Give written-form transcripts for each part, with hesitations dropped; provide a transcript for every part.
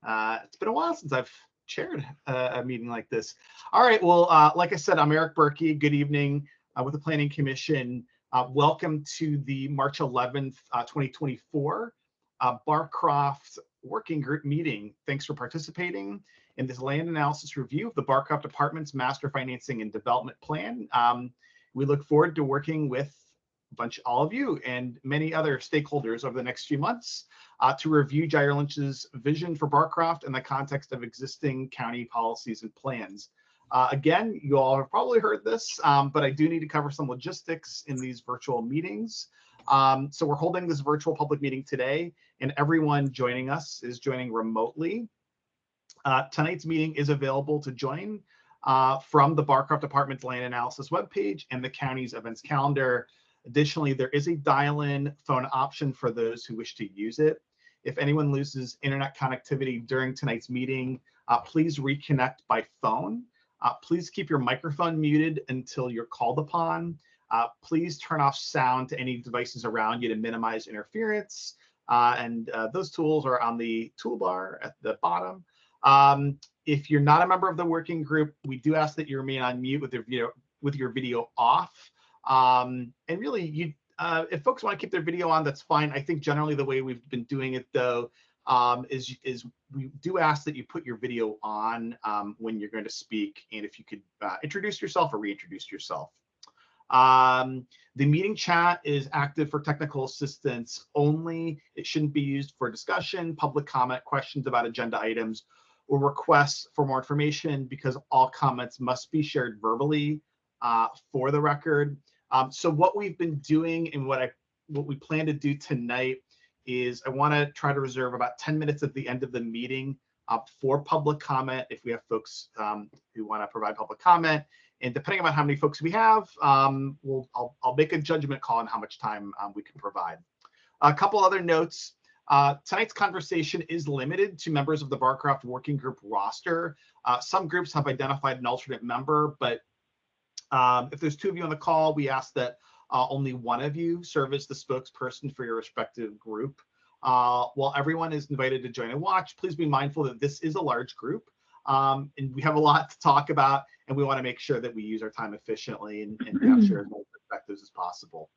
It's been a while since I've chaired a meeting like this. All right, well, like I said, I'm Eric Berkey. Good evening with the Planning Commission. Welcome to the March 11th, 2024 Barcroft Working Group meeting. Thanks for participating in this land analysis review of the Barcroft Apartments Master Financing and Development Plan. We look forward to working with all of you and many other stakeholders over the next few months to review Jair Lynch's vision for Barcroft in the context of existing county policies and plans. Again, you all have probably heard this, but I do need to cover some logistics in these virtual meetings. So we're holding this virtual public meeting today, and everyone joining us is joining remotely. Tonight's meeting is available to join from the Barcroft Apartments Land Analysis webpage and the county's events calendar. Additionally, there is a dial-in phone option for those who wish to use it. If anyone loses internet connectivity during tonight's meeting, please reconnect by phone. Please keep your microphone muted until you're called upon. Please turn off sound to any devices around you to minimize interference. And those tools are on the toolbar at the bottom. If you're not a member of the working group, we do ask that you remain on mute with your video off. And really, if folks want to keep their video on, that's fine. I think generally the way we've been doing it, though, is we do ask that you put your video on when you're going to speak, and if you could introduce yourself or reintroduce yourself. The meeting chat is active for technical assistance only. It shouldn't be used for discussion, public comment, questions about agenda items, or requests for more information, because all comments must be shared verbally for the record. So what we've been doing and what we plan to do tonight is I want to try to reserve about 10 minutes at the end of the meeting for public comment if we have folks who want to provide public comment. And depending on how many folks we have, I'll make a judgment call on how much time we can provide. A couple other notes. Tonight's conversation is limited to members of the Barcroft Working Group roster. Some groups have identified an alternate member, but if there's two of you on the call, we ask that only one of you serve as the spokesperson for your respective group. While everyone is invited to join and watch, please be mindful that this is a large group, and we have a lot to talk about, and we want to make sure that we use our time efficiently and share as many perspectives as possible.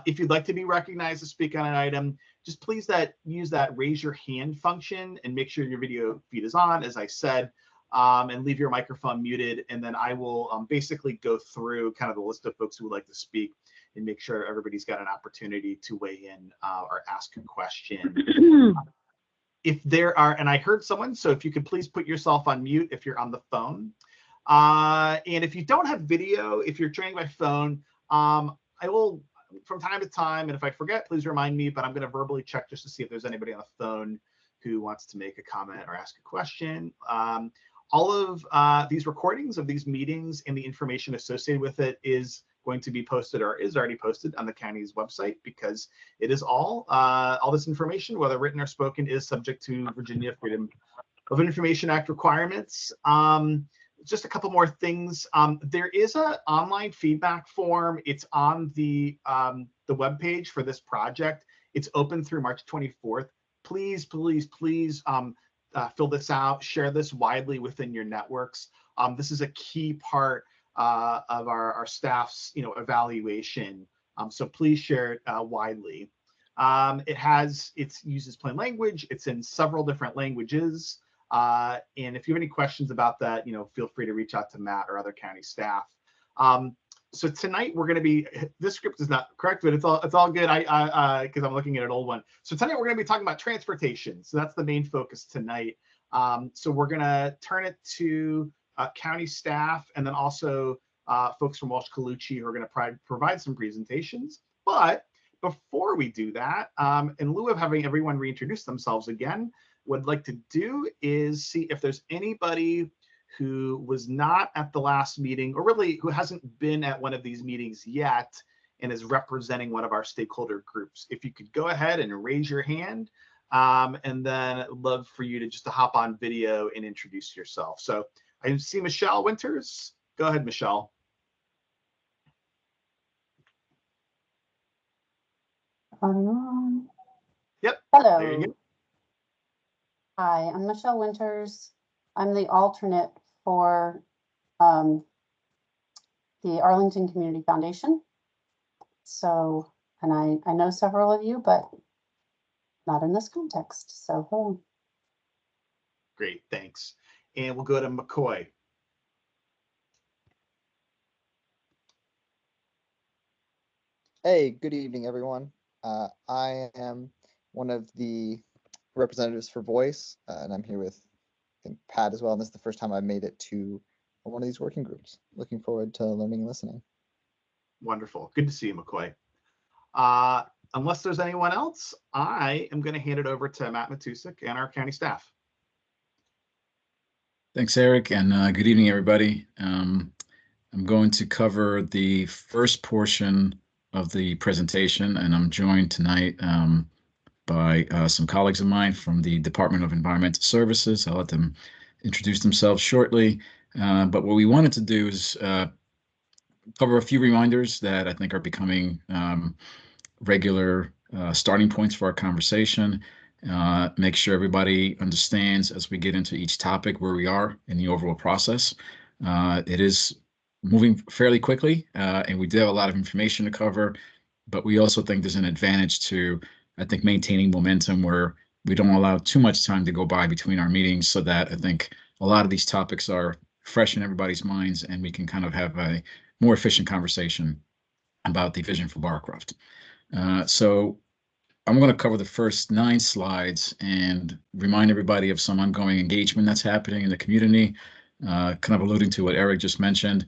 If you'd like to be recognized to speak on an item, just please use that raise your hand function and make sure your video feed is on, as I said. And leave your microphone muted, and then I will basically go through kind of the list of folks who would like to speak and make sure everybody's got an opportunity to weigh in or ask a question. If there are, and I heard someone, so if you could please put yourself on mute if you're on the phone. And if you don't have video, if you're joining by phone, I will, from time to time, and if I forget, please remind me, but I'm going to verbally check just to see if there's anybody on the phone who wants to make a comment or ask a question. All of these recordings of these meetings and the information associated with it is going to be posted or is already posted on the county's website, because it is all this information, whether written or spoken, is subject to Virginia Freedom of Information Act requirements. Just a couple more things. There is an online feedback form. It's on the webpage for this project. It's open through March 24th. Please, please, please fill this out, share this widely within your networks. This is a key part of our staff's evaluation. So please share it widely. It uses plain language. It's in several different languages. And if you have any questions about that, feel free to reach out to Matt or other county staff. So tonight we're going to be, this script is not correct, but it's all good. Because I'm looking at an old one. So tonight we're going to be talking about transportation. So that's the main focus tonight. So we're going to turn it to county staff, and then also folks from Walsh Colucci who are going to provide some presentations. But before we do that, in lieu of having everyone reintroduce themselves again, what I'd like to do is see if there's anybody who was not at the last meeting, or really who hasn't been at one of these meetings yet and is representing one of our stakeholder groups. If you could go ahead and raise your hand, and then I'd love for you to hop on video and introduce yourself. So I see Michelle Winters. Go ahead, Michelle. On. Yep. Hello. There you go. Hi, I'm Michelle Winters. I'm the alternate for the Arlington Community Foundation. So, and I know several of you, but not in this context. So, Great, thanks. And we'll go to McCoy. Hey, good evening, everyone. I am one of the representatives for Voice, and I'm here with, I think, Pat as well. And this is the first time I've made it to one of these working groups. Looking forward to learning and listening. Wonderful. Good to see you, McCoy. Unless there's anyone else, I am going to hand it over to Matt Matusik and our county staff. Thanks, Eric, and good evening, everybody. I'm going to cover the first portion of the presentation, and I'm joined tonight by some colleagues of mine from the Department of Environmental Services. I'll let them introduce themselves shortly. But what we wanted to do is cover a few reminders that I think are becoming regular starting points for our conversation. Make sure everybody understands as we get into each topic where we are in the overall process. It is moving fairly quickly, and we do have a lot of information to cover, but we also think there's an advantage to, I think, maintaining momentum where we don't allow too much time to go by between our meetings, so that I think a lot of these topics are fresh in everybody's minds and we can kind of have a more efficient conversation about the vision for Barcroft. So I'm going to cover the first 9 slides and remind everybody of some ongoing engagement that's happening in the community, kind of alluding to what Eric just mentioned.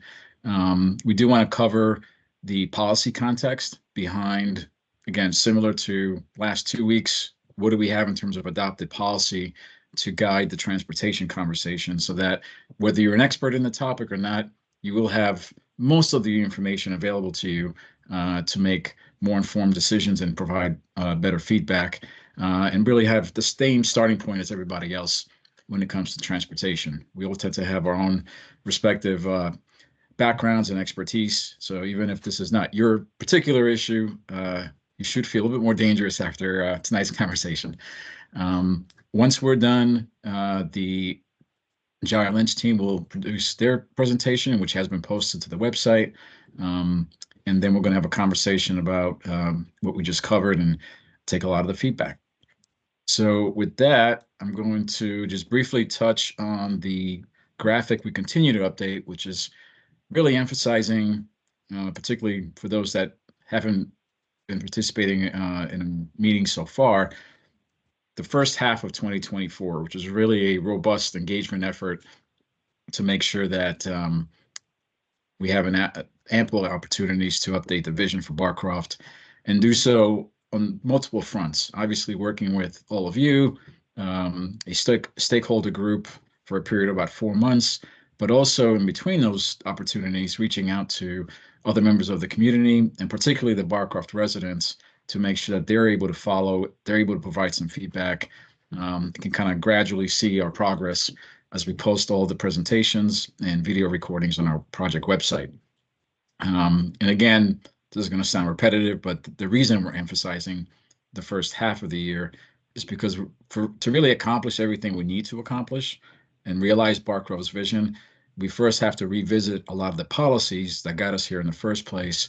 We do want to cover the policy context behind, again, similar to last 2 weeks, what do we have in terms of adopted policy to guide the transportation conversation, so that whether you're an expert in the topic or not, you will have most of the information available to you to make more informed decisions and provide better feedback, and really have the same starting point as everybody else when it comes to transportation. We all tend to have our own respective backgrounds and expertise. So even if this is not your particular issue, you should feel a little bit more dangerous after tonight's conversation. Once we're done, the Jai Lynch team will produce their presentation, which has been posted to the website. And then we're going to have a conversation about what we just covered and take a lot of the feedback. So with that, I'm going to just briefly touch on the graphic we continue to update, which is really emphasizing, particularly for those that haven't been participating in a meeting so far, the first half of 2024, which is really a robust engagement effort to make sure that we have ample opportunities to update the vision for Barcroft, and do so on multiple fronts. Obviously, working with all of you, a stakeholder group for a period of about 4 months, but also in between those opportunities, reaching out to other members of the community, and particularly the Barcroft residents, to make sure that they're able to follow, they're able to provide some feedback, can kind of gradually see our progress as we post all the presentations and video recordings on our project website. And again, this is going to sound repetitive, but the reason we're emphasizing the first half of the year is because to really accomplish everything we need to accomplish and realize Barcroft's vision, we first have to revisit a lot of the policies that got us here in the first place,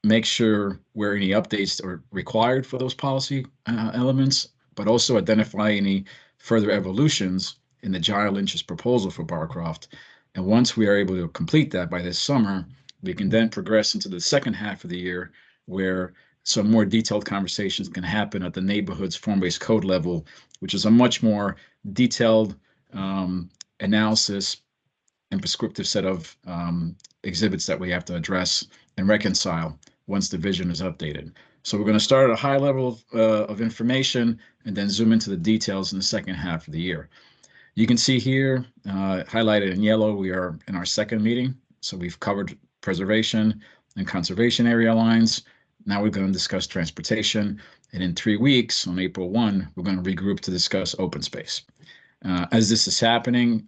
make sure where any updates are required for those policy elements, but also identify any further evolutions in the Jai Lynch's proposal for Barcroft. And once we are able to complete that by this summer, we can then progress into the second half of the year, where some more detailed conversations can happen at the neighborhood's form-based code level, which is a much more detailed analysis and prescriptive set of exhibits that we have to address and reconcile once the vision is updated. So we're going to start at a high level of information and then zoom into the details in the second half of the year. You can see here, highlighted in yellow, we are in our second meeting. So we've covered preservation and conservation area lines. Now we're going to discuss transportation. And in 3 weeks, on April 1, we're going to regroup to discuss open space. As this is happening,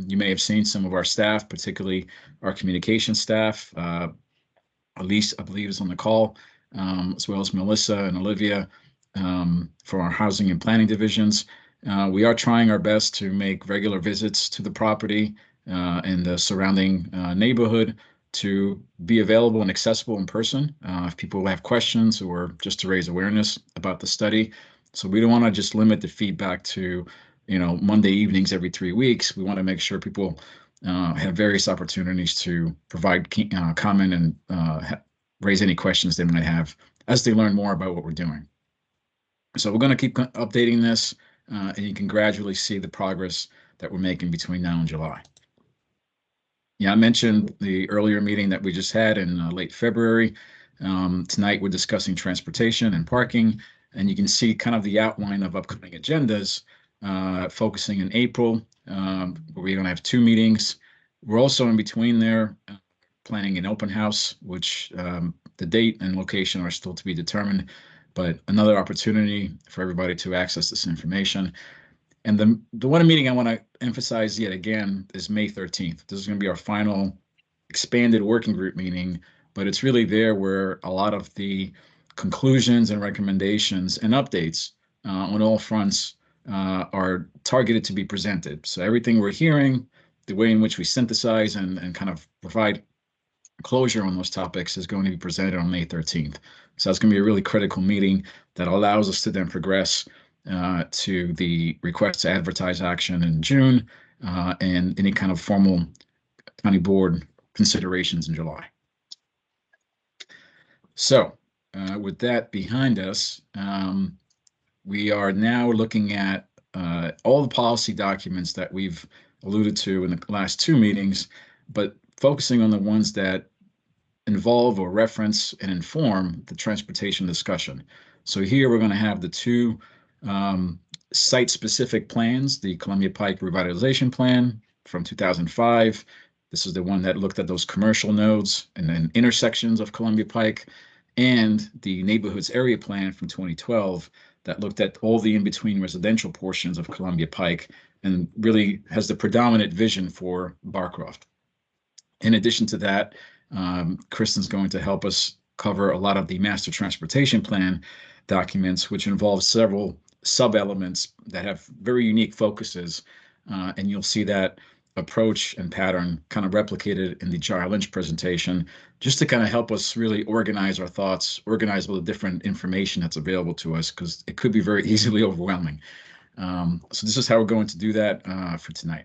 you may have seen some of our staff, particularly our communication staff. Elise, I believe, is on the call, as well as Melissa and Olivia from our housing and planning divisions. We are trying our best to make regular visits to the property and the surrounding neighborhood to be available and accessible in person if people have questions or just to raise awareness about the study. So we don't want to just limit the feedback to, Monday evenings every 3 weeks. We want to make sure people have various opportunities to provide comment and raise any questions they might have as they learn more about what we're doing. So we're going to keep updating this, and you can gradually see the progress that we're making between now and July. Yeah, I mentioned the earlier meeting that we just had in late February. Tonight we're discussing transportation and parking, and you can see kind of the outline of upcoming agendas, focusing in April, where we're going to have 2 meetings. We're also in between there planning an open house, which the date and location are still to be determined, but another opportunity for everybody to access this information. And the one meeting I want to emphasize yet again is May 13th. This is going to be our final expanded working group meeting, but it's really there where a lot of the conclusions and recommendations and updates on all fronts are targeted to be presented. So everything we're hearing, the way in which we synthesize and kind of provide closure on those topics is going to be presented on May 13th. So that's going to be a really critical meeting that allows us to then progress to the request to advertise action in June and any kind of formal county board considerations in July. So with that behind us, we are now looking at all the policy documents that we've alluded to in the last 2 meetings, but focusing on the ones that involve or reference and inform the transportation discussion. So here we're going to have the 2 site-specific plans, the Columbia Pike Revitalization Plan from 2005. This is the one that looked at those commercial nodes and then intersections of Columbia Pike, and the Neighborhoods Area Plan from 2012 that looked at all the in-between residential portions of Columbia Pike and really has the predominant vision for Barcroft. In addition to that, Kristen's going to help us cover a lot of the Master Transportation Plan documents, which involve several sub-elements that have very unique focuses, and you'll see that approach and pattern kind of replicated in the J.R. Lynch presentation, just to kind of help us really organize our thoughts, organize all the different information that's available to us, because it could be very easily overwhelming. So this is how we're going to do that for tonight.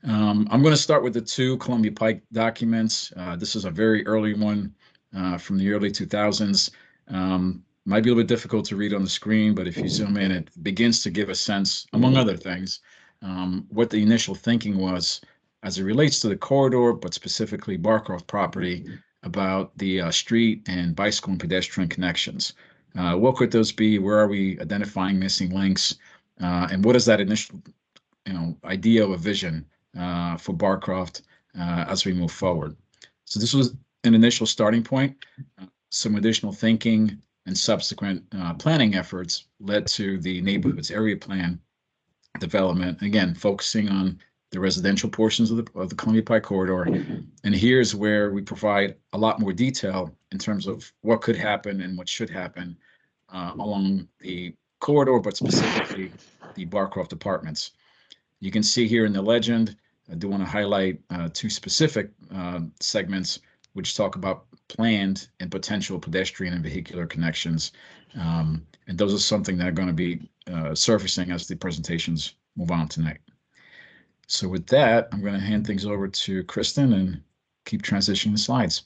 I'm going to start with the 2 Columbia Pike documents. This is a very early one from the early 2000s. Might be a little bit difficult to read on the screen, but if you zoom in, it begins to give a sense, among other things, what the initial thinking was as it relates to the corridor, but specifically Barcroft property, about the street and bicycle and pedestrian connections. What could those be? Where are we identifying missing links? And what is that initial, idea of a vision for Barcroft as we move forward? So this was an initial starting point. Some additional thinking and subsequent planning efforts led to the Neighborhoods Area Plan development, again, focusing on the residential portions of the Columbia Pike corridor. And here's where we provide a lot more detail in terms of what could happen and what should happen along the corridor, but specifically the Barcroft apartments. You can see here in the legend, I do want to highlight 2 specific segments which talk about planned and potential pedestrian and vehicular connections. And those are something that are going to be surfacing as the presentations move on tonight. So with that, I'm going to hand things over to Kristen and keep transitioning the slides.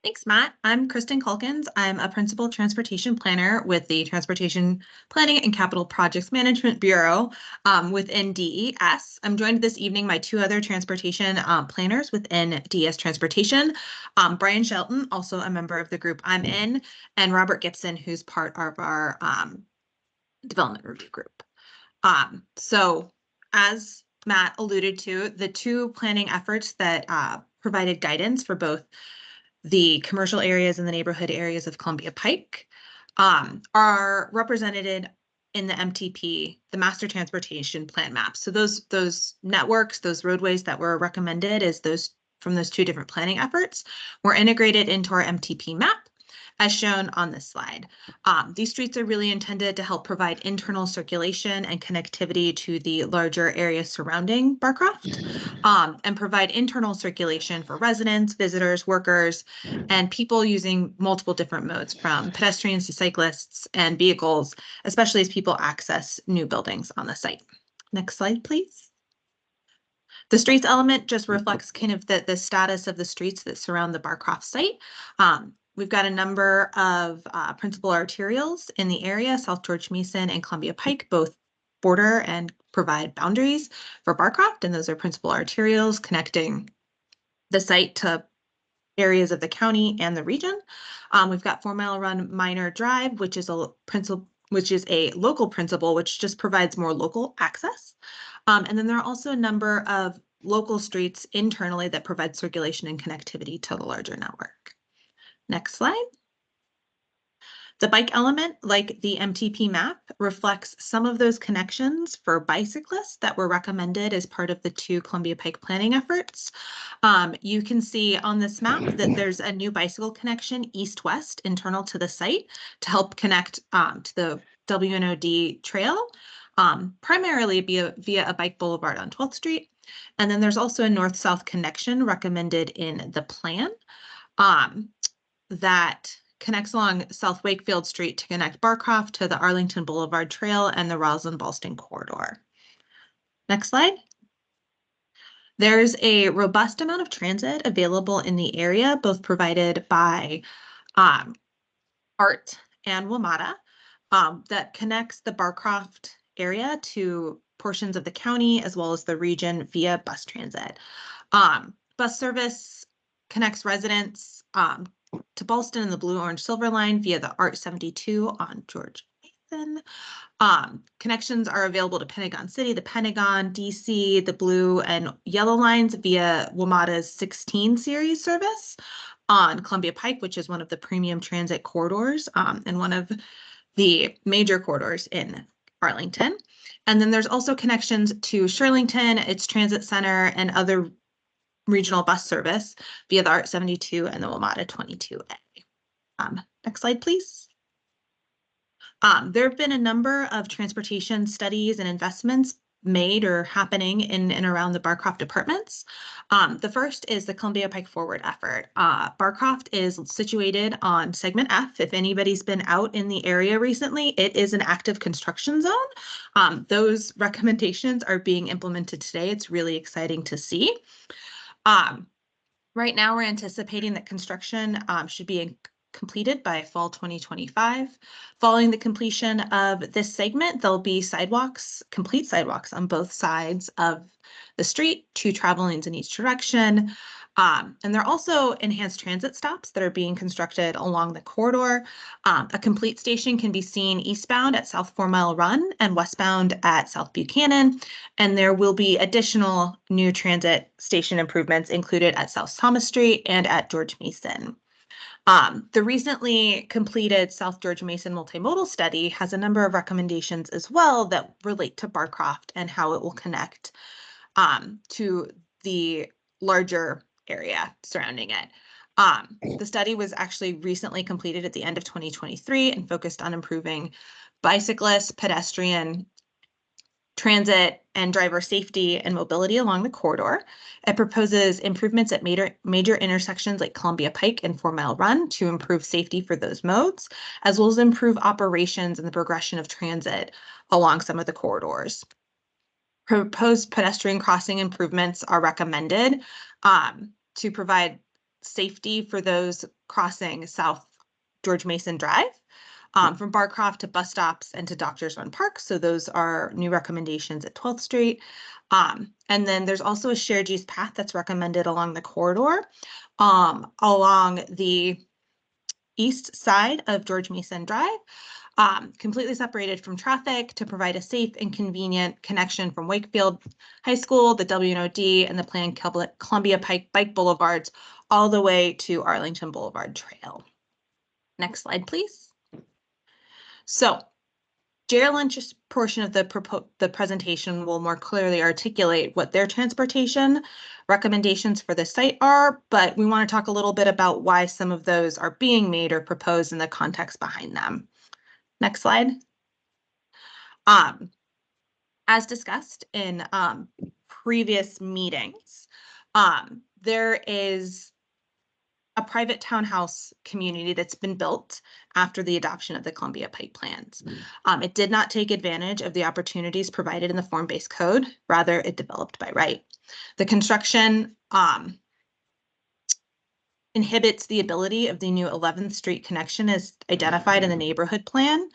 Thanks, Matt. I'm Kristen Culkins. I'm a principal transportation planner with the Transportation Planning and Capital Projects Management Bureau within DES. I'm joined this evening by 2 other transportation planners within DES Transportation, Brian Shelton, also a member of the group I'm in, and Robert Gibson, who's part of our development review group. So as Matt alluded to, the 2 planning efforts that provided guidance for both the commercial areas and the neighborhood areas of Columbia Pike are represented in the MTP, the Master Transportation Plan map. So those networks, those roadways that were recommended as those from those 2 different planning efforts were integrated into our MTP map. as shown on this slide. These streets are really intended to help provide internal circulation and connectivity to the larger area surrounding Barcroft, and provide internal circulation for residents, visitors, workers, and people using multiple different modes, from pedestrians to cyclists and vehicles, especially as people access new buildings on the site. Next slide, please. The streets element just reflects kind of the status of the streets that surround the Barcroft site. We've got a number of principal arterials in the area. South George Mason and Columbia Pike both border and provide boundaries for Barcroft, and those are principal arterials connecting the site to areas of the county and the region. We've got 4 Mile Run Minor Drive, which is a local principal, which just provides more local access. And then there are also a number of local streets internally that provide circulation and connectivity to the larger network. Next slide. The bike element, like the MTP map, reflects some of those connections for bicyclists that were recommended as part of the 2 Columbia Pike planning efforts. You can see on this map that there's a new bicycle connection east-west internal to the site to help connect to the WNOD trail, primarily via a bike boulevard on 12th Street. And then there's also a north-south connection recommended in the plan that connects along South Wakefield Street to connect Barcroft to the Arlington Boulevard Trail and the Roslyn-Ballston corridor. Next slide. There's a robust amount of transit available in the area, both provided by ART and WMATA, that connects the Barcroft area to portions of the county as well as the region via bus transit. Bus service connects residents to Ballston and the Blue Orange Silver Line via the ART 72 on George Mason. Connections are available to Pentagon City, the Pentagon, DC, the Blue and Yellow lines via WMATA's 16 series service on Columbia Pike, which is one of the premium transit corridors and one of the major corridors in Arlington. And then there's also connections to Shirlington, its transit center, and other regional bus service via the ART 72 and the WMATA 22A. Next slide, please. There have been a number of transportation studies and investments made or happening in and around the Barcroft apartments. The first is the Columbia Pike Forward effort. Barcroft is situated on segment F. If anybody's been out in the area recently, it is an active construction zone. Those recommendations are being implemented today. It's really exciting to see. Right now, we're anticipating that construction should be completed by fall 2025. Following the completion of this segment, there'll be sidewalks, complete sidewalks on both sides of the street, 2 travel lanes in each direction. And there are also enhanced transit stops that are being constructed along the corridor. A complete station can be seen eastbound at South 4 Mile Run and westbound at South Buchanan. And there will be additional new transit station improvements included at South Thomas Street and at George Mason. The recently completed South George Mason multimodal study has a number of recommendations as well that relate to Barcroft and how it will connect to the larger area surrounding it. The study was actually recently completed at the end of 2023 and focused on improving bicyclist, pedestrian, transit, and driver safety and mobility along the corridor. It proposes improvements at major intersections like Columbia Pike and 4 Mile Run to improve safety for those modes, as well as improve operations and the progression of transit along some of the corridors. Proposed pedestrian crossing improvements are recommended to provide safety for those crossing South George Mason Drive. From Barcroft to bus stops and to Doctors Run Park. So those are new recommendations at 12th Street. And then there's also a shared use path that's recommended along the corridor, along the east side of George Mason Drive, completely separated from traffic to provide a safe and convenient connection from Wakefield High School, the WNOD, and the planned Columbia Pike Bike Boulevards all the way to Arlington Boulevard Trail. Next slide, please. So Jared Lynch's portion of the presentation will more clearly articulate what their transportation recommendations for the site are, but we want to talk a little bit about why some of those are being made or proposed and the context behind them. Next slide. As discussed in previous meetings, there is a private townhouse community that's been built after the adoption of the Columbia Pike plans. It did not take advantage of the opportunities provided in the form-based code. Rather, it developed by right. The construction inhibits the ability of the new 11th Street connection as identified in the neighborhood plan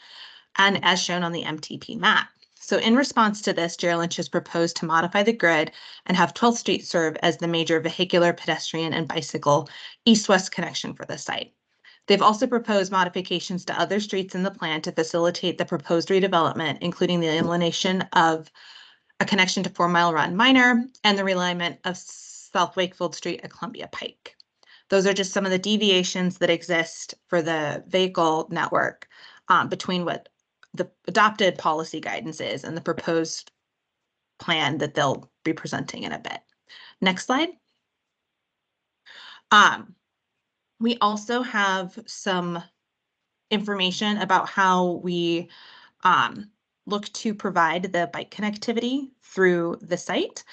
and as shown on the MTP map. So in response to this, Jared Lynch has proposed to modify the grid and have 12th Street serve as the major vehicular, pedestrian, and bicycle east-west connection for the site. They've also proposed modifications to other streets in the plan to facilitate the proposed redevelopment, including the elimination of a connection to 4 Mile Run Minor and the realignment of South Wakefield Street at Columbia Pike. Those are just some of the deviations that exist for the vehicle network between what the adopted policy guidance is and the proposed plan that they'll be presenting in a bit. Next slide. We also have some information about how we look to provide the bike connectivity through the site.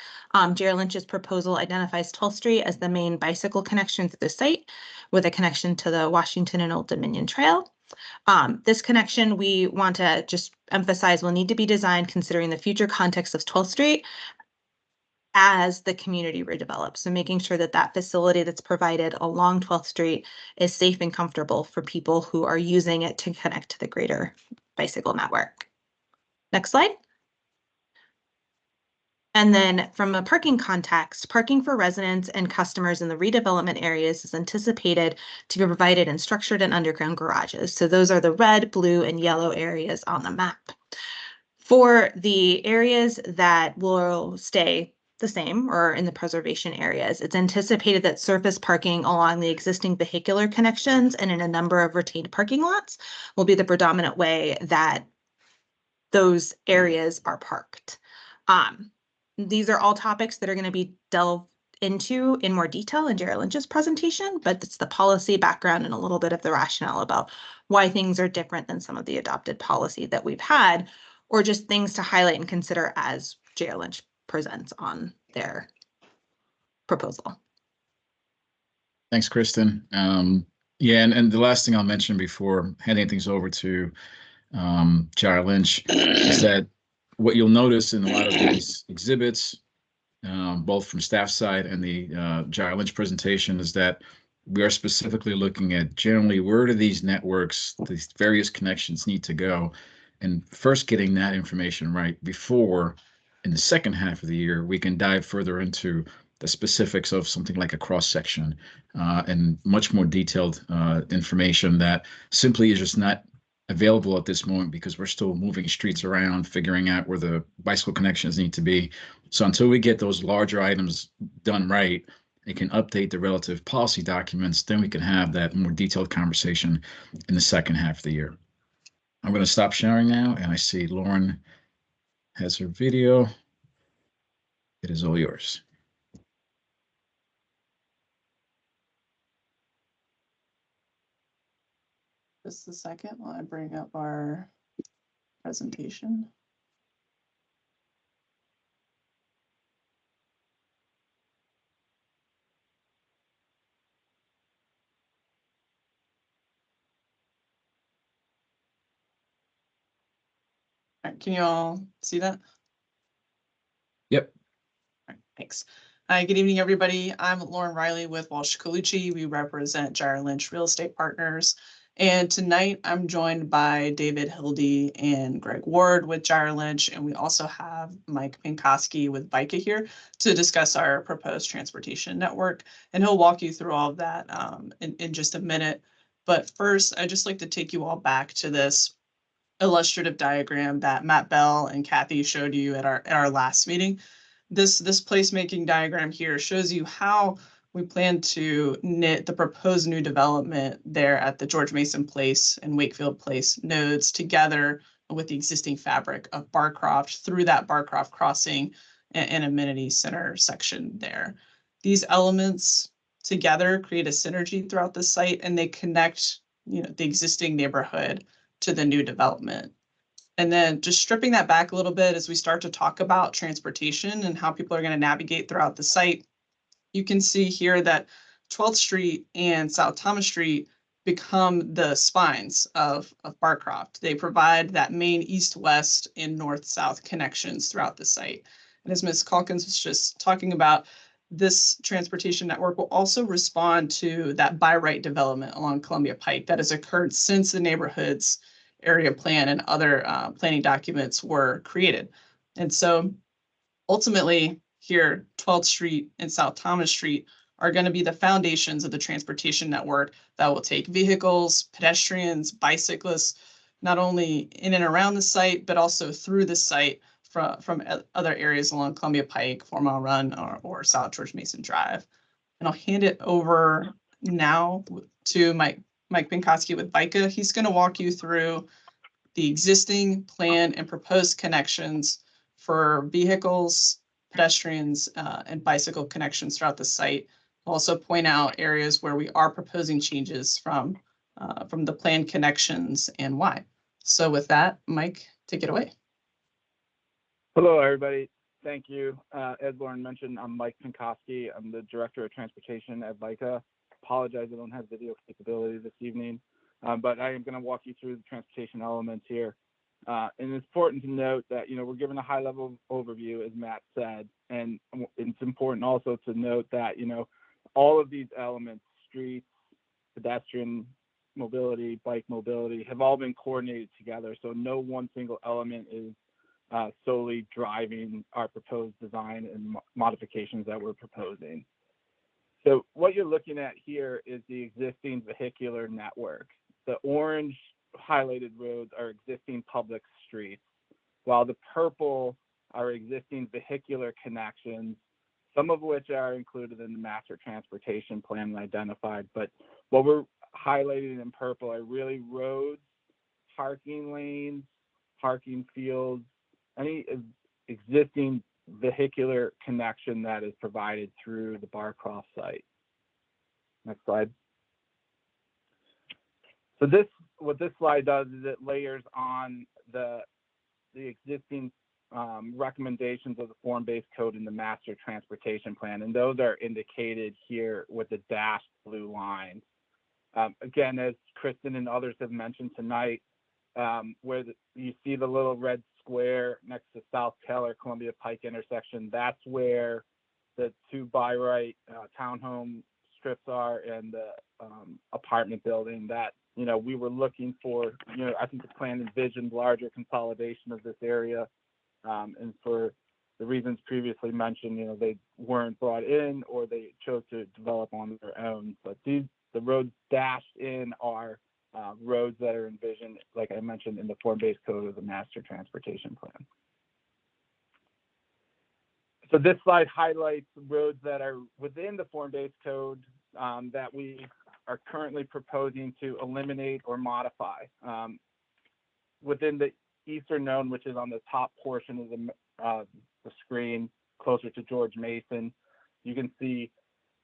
Jared Lynch's proposal identifies 12th Street as the main bicycle connection through the site with a connection to the Washington and Old Dominion Trail. This connection, we want to just emphasize, will need to be designed considering the future context of 12th Street as the community redevelops. So making sure that that facility that's provided along 12th Street is safe and comfortable for people who are using it to connect to the greater bicycle network. Next slide. And then from a parking context, parking for residents and customers in the redevelopment areas is anticipated to be provided in structured and underground garages. So those are the red, blue, and yellow areas on the map. For the areas that will stay the same or in the preservation areas, it's anticipated that surface parking along the existing vehicular connections and in a number of retained parking lots will be the predominant way that those areas are parked. These are all topics that are going to be delved into in more detail in Jared Lynch's presentation, but it's the policy background and a little bit of the rationale about why things are different than some of the adopted policy that we've had, or just things to highlight and consider as Jared Lynch presents on their proposal. Thanks, Kristen. Yeah, and the last thing I'll mention before handing things over to Jared Lynch is that what you'll notice in a lot of these exhibits, both from staff side and the Jared Lynch presentation, is that we are specifically looking at generally where do these networks, these various connections need to go, and first getting that information right before in the second half of the year, we can dive further into the specifics of something like a cross section and much more detailed information that simply is just not available at this moment because we're still moving streets around, figuring out where the bicycle connections need to be. So until we get those larger items done right, it can update the relative policy documents, then we can have that more detailed conversation in the second half of the year. I'm going to stop sharing now, and I see Lauren has her video. It is all yours. Just a second while I bring up our presentation. All right, can you all see that? Yep. All right, thanks. Hi, good evening, everybody. I'm Lauren Riley with Walsh Colucci. We represent Jared Lynch Real Estate Partners. And tonight I'm joined by David Hildy and Greg Ward with Jared Lynch. And we also have Mike Pinkoski with BICA here to discuss our proposed transportation network. And he'll walk you through all of that in just a minute. But first, I'd just like to take you all back to this illustrative diagram that Matt Bell and Kathy showed you at our last meeting. This placemaking diagram here shows you how we plan to knit the proposed new development there at the George Mason Place and Wakefield Place nodes together with the existing fabric of Barcroft through that Barcroft crossing and amenity center section there. These elements together create a synergy throughout the site, and they connect, the existing neighborhood to the new development. And then just stripping that back a little bit as we start to talk about transportation and how people are going to navigate throughout the site, you can see here that 12th Street and South Thomas Street become the spines of Barcroft. They provide that main east-west and north-south connections throughout the site. And as Ms. Calkins was just talking about, this transportation network will also respond to that by right development along Columbia Pike that has occurred since the neighborhood's area plan and other planning documents were created. And so ultimately here, 12th Street and South Thomas Street are going to be the foundations of the transportation network that will take vehicles, pedestrians, bicyclists, not only in and around the site, but also through the site from other areas along Columbia Pike, 4 Mile Run, or South George Mason Drive. And I'll hand it over now to Mike Pinkowski with VICA. He's going to walk you through the existing plan and proposed connections for vehicles, pedestrians, and bicycle connections throughout the site. I'll also point out areas where we are proposing changes from the planned connections and why. So with that, Mike, take it away. Hello, everybody. Thank you. As Lauren mentioned, I'm Mike Pinkowski. I'm the Director of Transportation at VICA. Apologize I don't have video capability this evening, but I am going to walk you through the transportation elements here. And it's important to note that, we're given a high-level overview, as Matt said, and it's important also to note that, all of these elements, streets, pedestrian mobility, bike mobility, have all been coordinated together. So no one single element is solely driving our proposed design and modifications that we're proposing. So what you're looking at here is the existing vehicular network. The orange highlighted roads are existing public streets, while the purple are existing vehicular connections, some of which are included in the master transportation plan and identified. But what we're highlighting in purple are really roads, parking lanes, parking fields, any existing vehicular connection that is provided through the Barcroft site. Next slide. So what this slide does is it layers on the existing recommendations of the form-based code in the master transportation plan, and those are indicated here with the dashed blue lines. Again, as Kristen and others have mentioned tonight, where you see the little red square next to South Taylor Columbia Pike intersection, that's where the 2 by right townhome strips are and the apartment building that we were looking for. I think the plan envisioned larger consolidation of this area, and for the reasons previously mentioned, they weren't brought in or they chose to develop on their own. But the roads dashed in are roads that are envisioned, like I mentioned, in the form-based code of the master transportation plan. So this slide highlights roads that are within the form-based code that we are currently proposing to eliminate or modify. Within the eastern node, which is on the top portion of the screen, closer to George Mason, you can see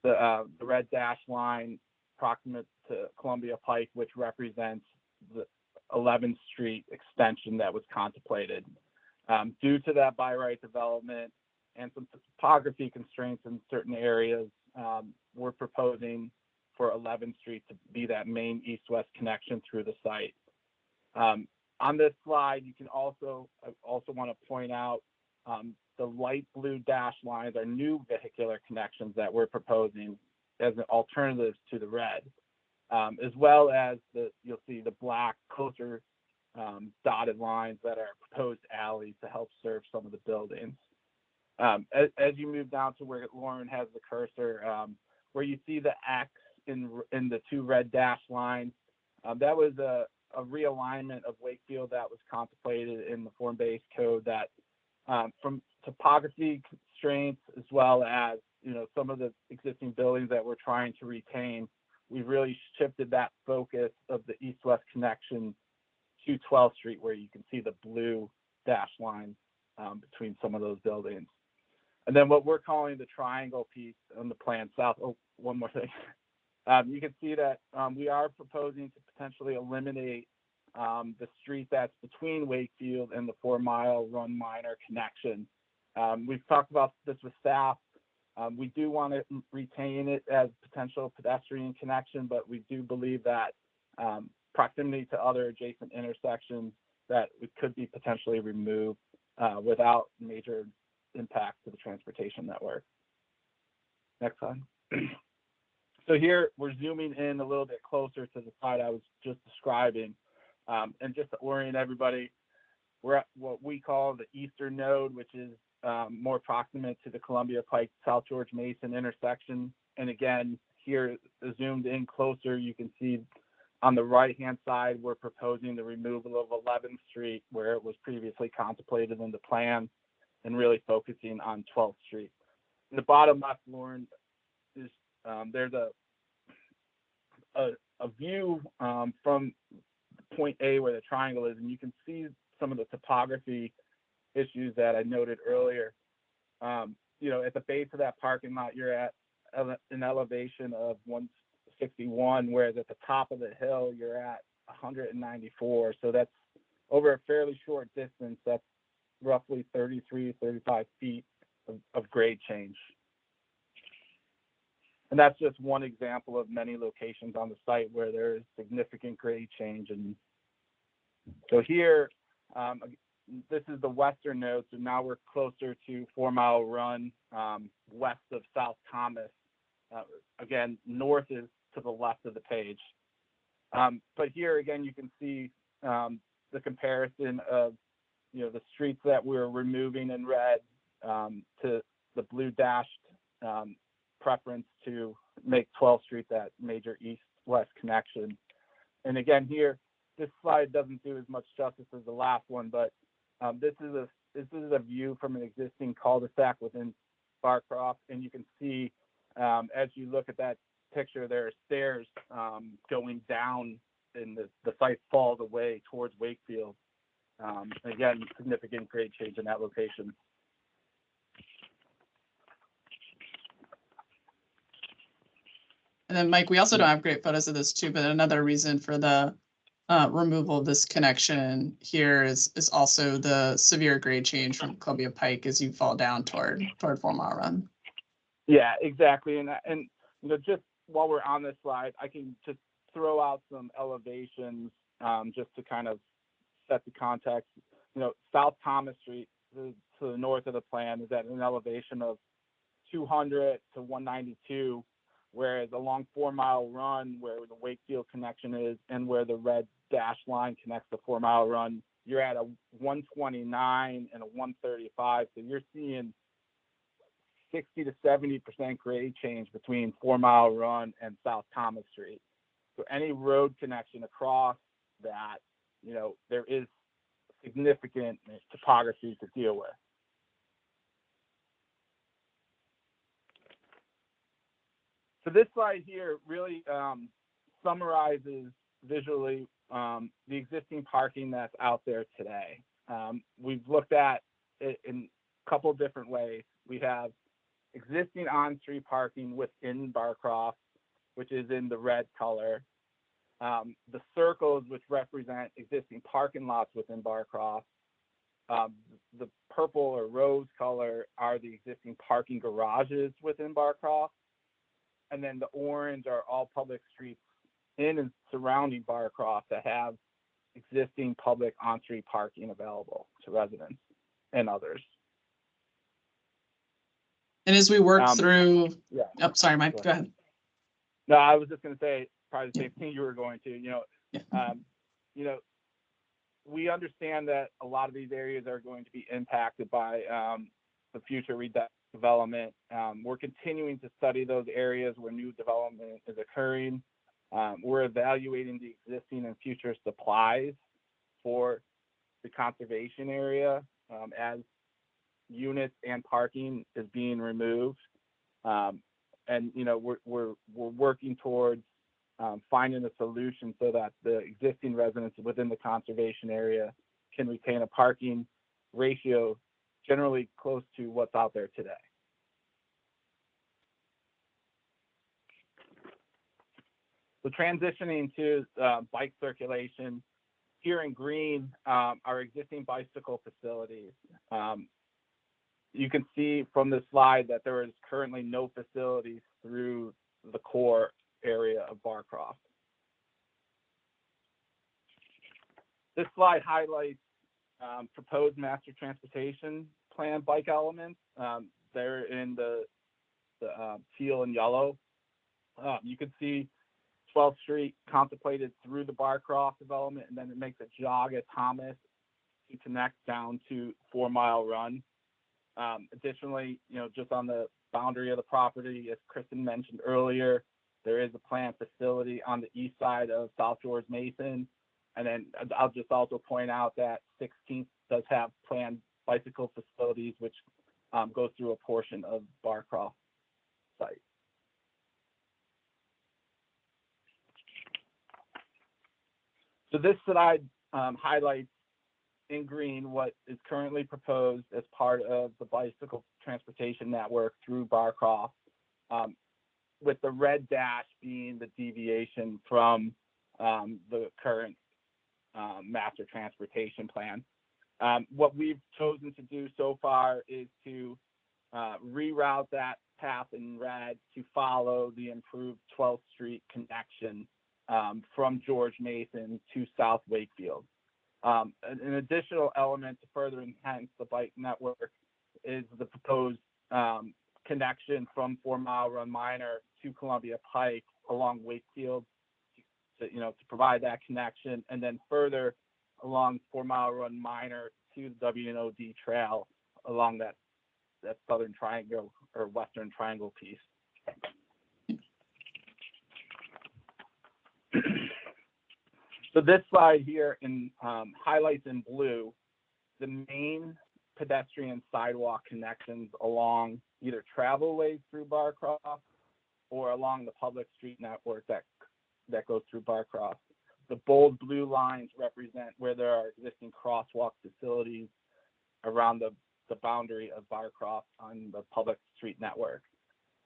the red dashed line proximate to Columbia Pike, which represents the 11th Street extension that was contemplated. Due to that by right development and some topography constraints in certain areas, we're proposing for 11th Street to be that main east-west connection through the site. On this slide, you can also want to point out the light blue dashed lines are new vehicular connections that we're proposing as an alternative to the red, as well as you'll see the black closer dotted lines that are proposed alleys to help serve some of the buildings. As you move down to where Lauren has the cursor, where you see the X in the 2 red dashed lines, that was a realignment of Wakefield that was contemplated in the form-based code that from topography constraints, as well as some of the existing buildings that we're trying to retain, we've really shifted that focus of the east-west connection to 12th Street, where you can see the blue dashed line between some of those buildings. And then what we're calling the triangle piece on the plan south. Oh, one more thing. You can see that we are proposing to potentially eliminate the street that's between Wakefield and the 4 Mile Run minor connection. We've talked about this with staff. We do want to retain it as potential pedestrian connection, but we do believe that proximity to other adjacent intersections, that it could be potentially removed without major impact to the transportation network. Next slide. So here we're zooming in a little bit closer to the side I was just describing. And just to orient everybody, we're at what we call the eastern node, which is more proximate to the Columbia Pike South George Mason intersection. And again, here zoomed in closer, you can see on the right-hand side, we're proposing the removal of 11th Street, where it was previously contemplated in the plan, and really focusing on 12th Street. In the bottom left, Lauren, is there's a view from point A where the triangle is, and you can see some of the topography issues that I noted earlier. You know, at the base of that parking lot, you're at an elevation of 161, whereas at the top of the hill, you're at 194. So that's over a fairly short distance. That's roughly 33, 35 feet of grade change. And that's just one example of many locations on the site where there is significant grade change. And so here, this is the western node. So now we're closer to 4 Mile Run, west of South Thomas. Again, north is to the left of the page. But here again, you can see the comparison of, you know, the streets that we're removing in red to the blue dashed preference to make 12th Street that major east-west connection. And again, here, this slide doesn't do as much justice as the last one, but this is a view from an existing cul-de-sac within Barcroft, and you can see as you look at that picture, there are stairs going down, and the site falls away towards Wakefield. Again, significant grade change in that location. And then Mike, we also don't have great photos of this too, but another reason for the removal of this connection here is also the severe grade change from Columbia Pike as you fall down toward 4 Mile Run. Yeah, exactly. And you know, just while we're on this slide, I can just throw out some elevations just to kind of set the context. You know, South Thomas Street to the north of the plan is at an elevation of 200 to 192, whereas along 4 Mile Run, where the Wakefield connection is and where the red dashed line connects the 4 Mile Run, you're at a 129 and a 135. So you're seeing 60 to 70% grade change between 4 Mile Run and South Thomas Street. So any road connection across that, you know, there is significant topography to deal with. So this slide here really summarizes visually the existing parking that's out there today. We've looked at it in a couple of different ways. We have existing on-street parking within Barcroft, which is in the red color. The circles, which represent existing parking lots within Barcroft. The purple or rose color are the existing parking garages within Barcroft. And then the orange are all public streets in and surrounding Barcroft that have existing public on-street parking available to residents and others. And as we work through, yeah. Oh, sorry, Mike, go ahead. No, I was just going to say probably the same thing you were going to. You know, we understand that a lot of these areas are going to be impacted by the future redevelopment. We're continuing to study those areas where new development is occurring. We're evaluating the existing and future supplies for the conservation area as units and parking is being removed. And you know, we're working towards finding a solution so that the existing residents within the conservation area can retain a parking ratio generally close to what's out there today. So transitioning to bike circulation, here in green are existing bicycle facilities. You can see from this slide that there is currently no facilities through the core area of Barcroft. This slide highlights proposed master transportation plan bike elements. They're in the teal and yellow. You can see 12th Street contemplated through the Barcroft development, and then it makes a jog at Thomas to connect down to 4 Mile Run. Additionally, just on the boundary of the property, as Kristen mentioned earlier, there is a planned facility on the east side of South George Mason. And then I'll just also point out that 16th does have planned bicycle facilities, which goes through a portion of Barcroft site. So this slide highlights in green what is currently proposed as part of the bicycle transportation network through Barcroft, with the red dash being the deviation from the current master transportation plan. What we've chosen to do so far is to reroute that path in red to follow the improved 12th Street connection from George Mason to South Wakefield. An additional element to further enhance the bike network is the proposed connection from 4 Mile Run Minor to Columbia Pike along Wakefield to provide that connection, and then further along 4 Mile Run Minor to the W&OD Trail along that southern triangle or western triangle piece. So this slide here highlights in blue the main pedestrian sidewalk connections along either travel ways through Barcroft or along the public street network that goes through Barcroft. The bold blue lines represent where there are existing crosswalk facilities around the boundary of Barcroft on the public street network.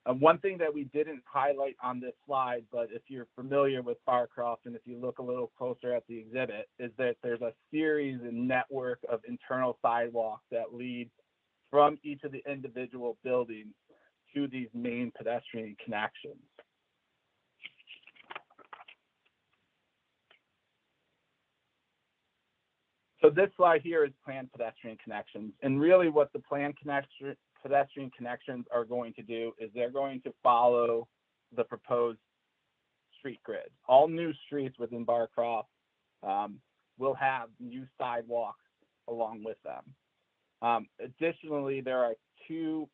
One thing that we didn't highlight on this slide, but if you're familiar with Barcroft and if you look a little closer at the exhibit, is that there's a series and network of internal sidewalks that lead from each of the individual buildings to these main pedestrian connections. So this slide here is planned pedestrian connections, and really what the planned pedestrian connections are going to do is they're going to follow the proposed street grid. All new streets within Barcroft will have new sidewalks along with them. Additionally, there are 2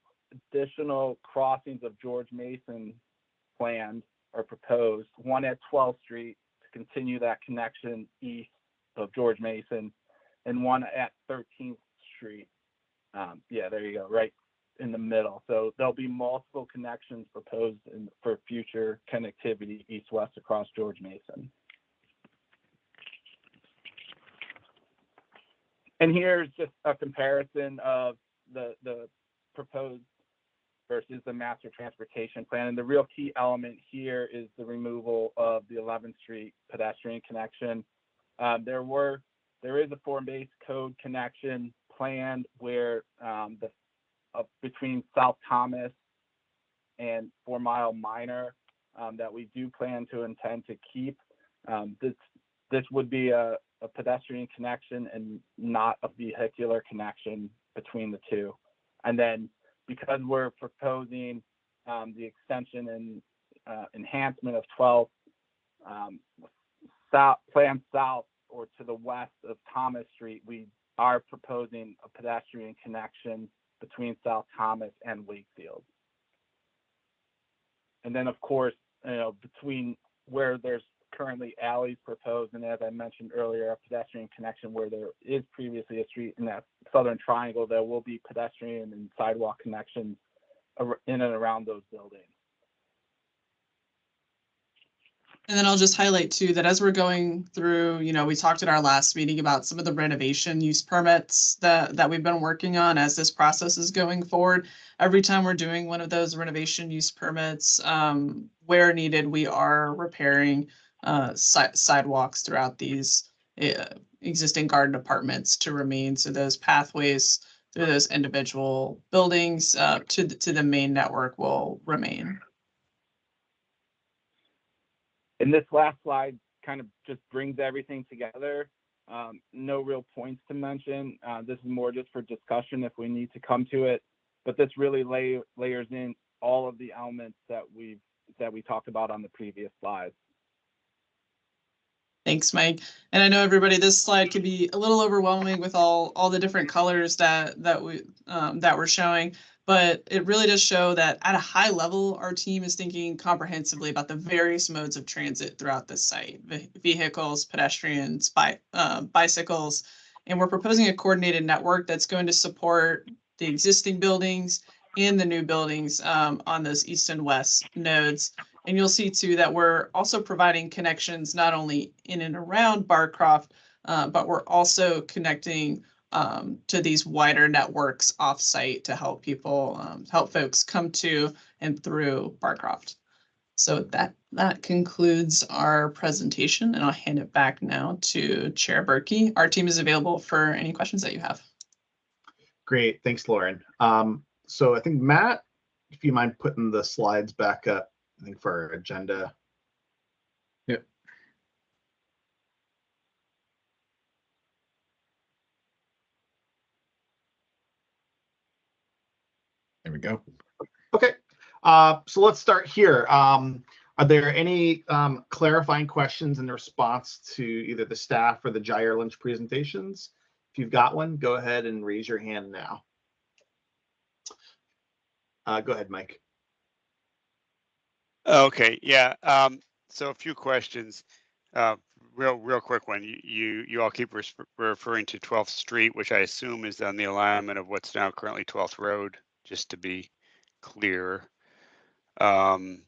additional crossings of George Mason planned or proposed, one at 12th Street to continue that connection east of George Mason, and one at 13th Street. Yeah, there you go, right in the middle. So there'll be multiple connections proposed for future connectivity east-west across George Mason. And here's just a comparison of the proposed versus the master transportation plan. And the real key element here is the removal of the 11th Street pedestrian connection. There is a form-based code connection planned where between South Thomas and 4 Mile Minor that we do plan to intend to keep. This would be a pedestrian connection and not a vehicular connection between the two. And then because we're proposing the extension and enhancement of 12th planned south or to the west of Thomas Street, we are proposing a pedestrian connection between South Thomas and Wakefield. And then of course, between where there's currently alleys proposed, and as I mentioned earlier, a pedestrian connection where there is previously a street in that southern triangle, there will be pedestrian and sidewalk connections in and around those buildings. And then I'll just highlight too that as we're going through, we talked at our last meeting about some of the renovation use permits that we've been working on as this process is going forward. Every time we're doing one of those renovation use permits, where needed, we are repairing sidewalks throughout these existing garden apartments to remain. So those pathways through those individual buildings to the main network will remain. And this last slide kind of just brings everything together. No real points to mention. This is more just for discussion if we need to come to it, but this really layers in all of the elements that we talked about on the previous slides. Thanks, Mike. And I know everybody, this slide could be a little overwhelming with all the different colors that we're showing, but it really does show that at a high level, our team is thinking comprehensively about the various modes of transit throughout the site: vehicles, pedestrians, bicycles, and we're proposing a coordinated network that's going to support the existing buildings and the new buildings on those east and west nodes. And you'll see too that we're also providing connections not only in and around Barcroft, but we're also connecting to these wider networks offsite to help people, help folks come to and through Barcroft. So that concludes our presentation, and I'll hand it back now to Chair Berkey. Our team is available for any questions that you have. Great, thanks, Lauren. So I think Matt, if you mind putting the slides back up, I think for our agenda. Yep. There we go. Okay, so let's start here. Are there any clarifying questions in response to either the staff or the Gyre Lynch presentations? If you've got one, go ahead and raise your hand now. Go ahead, Mike. Okay, yeah. So a few questions. Real quick one. You all keep referring to 12th Street, which I assume is on the alignment of what's now currently 12th Road, just to be clear. And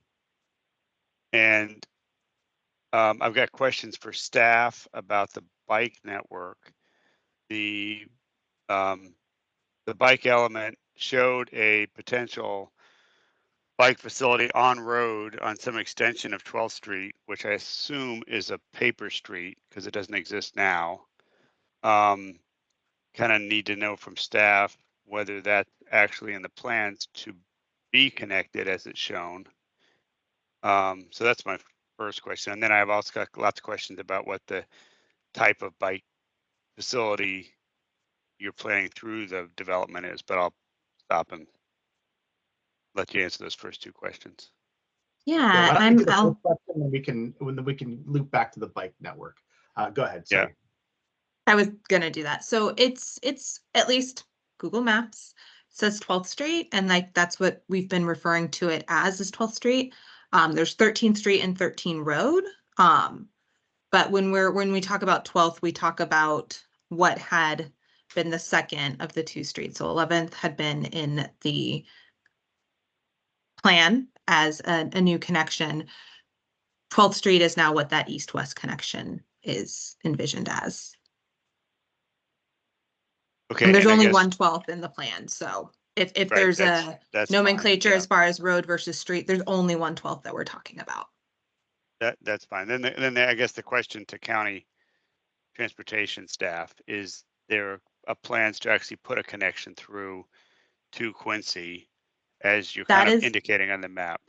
I've got questions for staff about the bike network. The bike element showed a potential bike facility on road on some extension of 12th Street, which I assume is a paper street because it doesn't exist now. Kind of need to know from staff whether that's actually in the plans to be connected as it's shown. So that's my first question. And then I've also got lots of questions about what the type of bike facility you're planning through the development is, but I'll stop and let you answer those first two questions. Yeah, why don't we do the first question, and we can loop back to the bike network. Go ahead. Sorry. Yeah. I was gonna do that. So it's at least Google Maps says 12th Street, and like that's what we've been referring to it as is 12th Street. There's 13th Street and 13 Road. But when we talk about 12th, we talk about what had been the second of the two streets. So 11th had been in the plan as a new connection. 12th Street is now what that east-west connection is envisioned as. Okay. And there's only one 12th in the plan. So if Right, there's that's nomenclature fine, yeah. as far as road versus street, there's only one 12th that we're talking about. That's fine. Then I guess the question to county transportation staff, is there a plans to actually put a connection through to Quincy as you're kind of indicating on the map?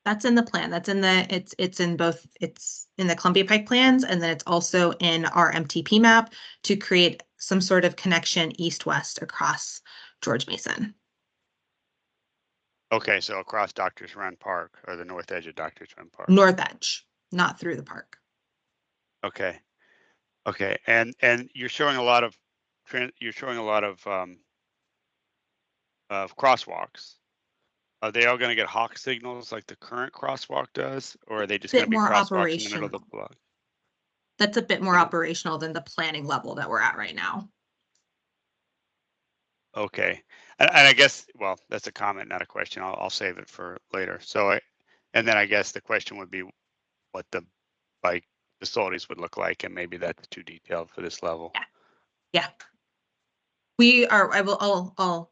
That's in the plan. That's in the, it's in both, it's in the Columbia Pike plans, and then it's also in our MTP map to create some sort of connection east-west across George Mason. Okay, so across Doctors Run Park, or the north edge of Doctors Run Park. North edge, not through the park. Okay. Okay, and you're showing a lot of crosswalks. Are they all going to get hawk signals like the current crosswalk does, or are they just going to be crosswalks in the middle of the block? That's a bit more operational than the planning level that we're at right now. Okay, and I guess, well, that's a comment, not a question. I'll save it for later. So and then I guess the question would be, what the bike facilities would look like, and maybe that's too detailed for this level. Yeah. We are, I'll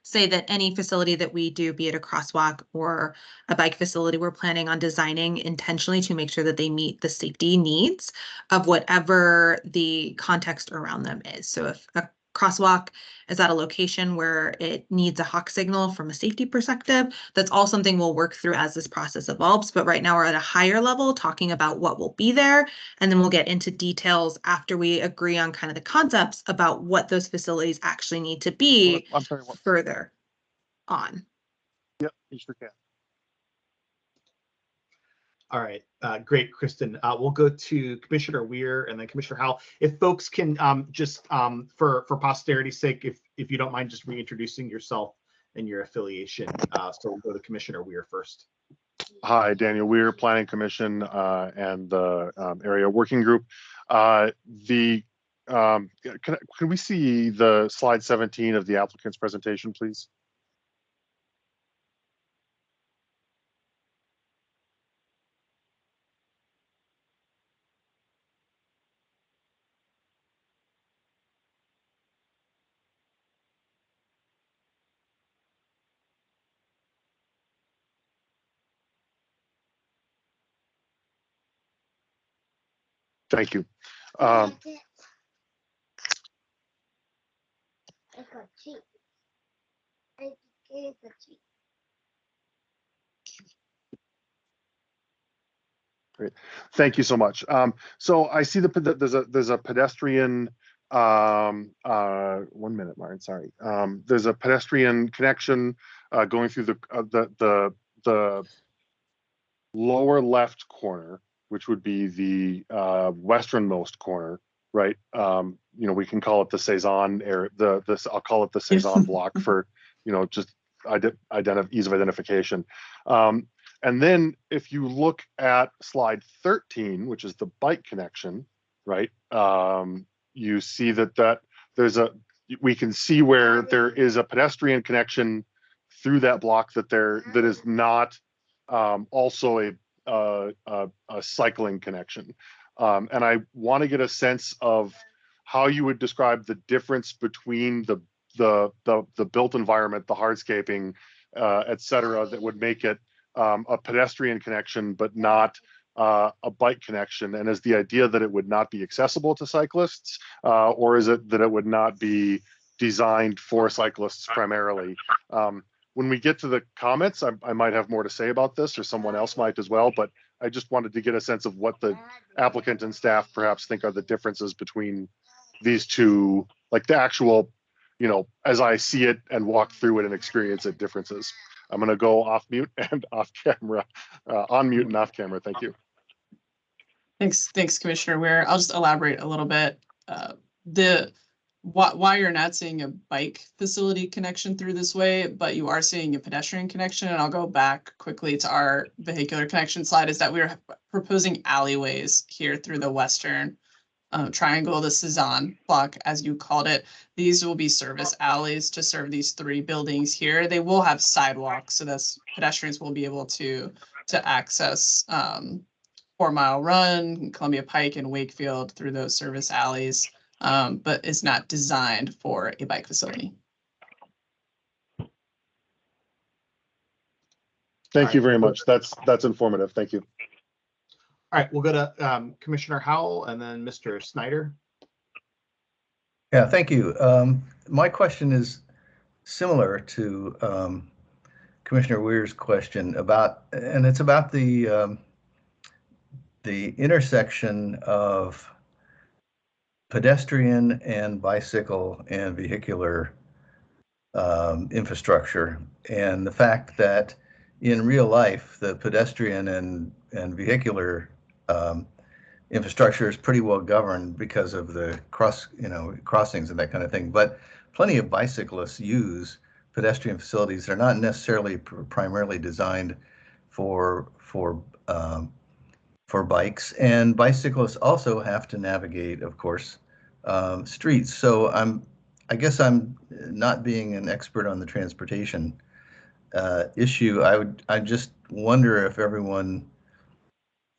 say that any facility that we do, be it a crosswalk or a bike facility, we're planning on designing intentionally to make sure that they meet the safety needs of whatever the context around them is. So if a crosswalk is at a location where it needs a hawk signal from a safety perspective, that's all something we'll work through as this process evolves. But right now we're at a higher level talking about what will be there. And then we'll get into details after we agree on kind of the concepts about what those facilities actually need to be I'm sorry, what? further on. Yep, you sure can. All right, great, Kristen. We'll go to Commissioner Weir and then Commissioner Howell. If folks can just for posterity's sake, if you don't mind just reintroducing yourself and your affiliation. So we'll go to Commissioner Weir first. Hi, Daniel Weir, Planning Commission and the Area Working Group. Can we see the slide 17 of the applicant's presentation, please? Thank you. Great. Thank you so much. So I see there's a pedestrian 1 minute, Myron, sorry. There's a pedestrian connection going through the lower left corner, which would be the westernmost corner, right? You know, we can call it the Cezanne area. I'll call it the Cezanne block for, you know, just ease of identification. And then if you look at slide 13, which is the bike connection, right? You see that we can see where there is a pedestrian connection through that block that is not also a cycling connection. And I want to get a sense of how you would describe the difference between the built environment, the hardscaping, et cetera, that would make it a pedestrian connection, but not a bike connection. And is the idea that it would not be accessible to cyclists, or is it that it would not be designed for cyclists primarily? When we get to the comments, I might have more to say about this, or someone else might as well, but I just wanted to get a sense of what the applicant and staff perhaps think are the differences between these two, like the actual, you know, as I see it and walk through it and experience it, differences. I'm going to go off mute and off camera, on mute and off camera. Thank you. Thanks, Commissioner Weir. I'll just elaborate a little bit. Why you're not seeing a bike facility connection through this way, but you are seeing a pedestrian connection, and I'll go back quickly to our vehicular connection slide, is that we're proposing alleyways here through the western triangle, the Cezanne block, as you called it. These will be service alleys to serve these 3 buildings here. They will have sidewalks, so that pedestrians will be able to access 4 Mile Run, Columbia Pike, and Wakefield through those service alleys, but it's not designed for a bike facility. Thank you very much. That's informative. Thank you. All right, we'll go to Commissioner Howell and then Mr. Snyder. Yeah, thank you. My question is similar to Commissioner Weir's question and it's about the intersection of pedestrian and bicycle and vehicular infrastructure, and the fact that in real life the pedestrian and vehicular infrastructure is pretty well governed because of the crossings and that kind of thing. But plenty of bicyclists use pedestrian facilities. They're not necessarily primarily designed for bikes, and bicyclists also have to navigate, of course, streets. So I guess I'm not being an expert on the transportation issue. I just wonder if everyone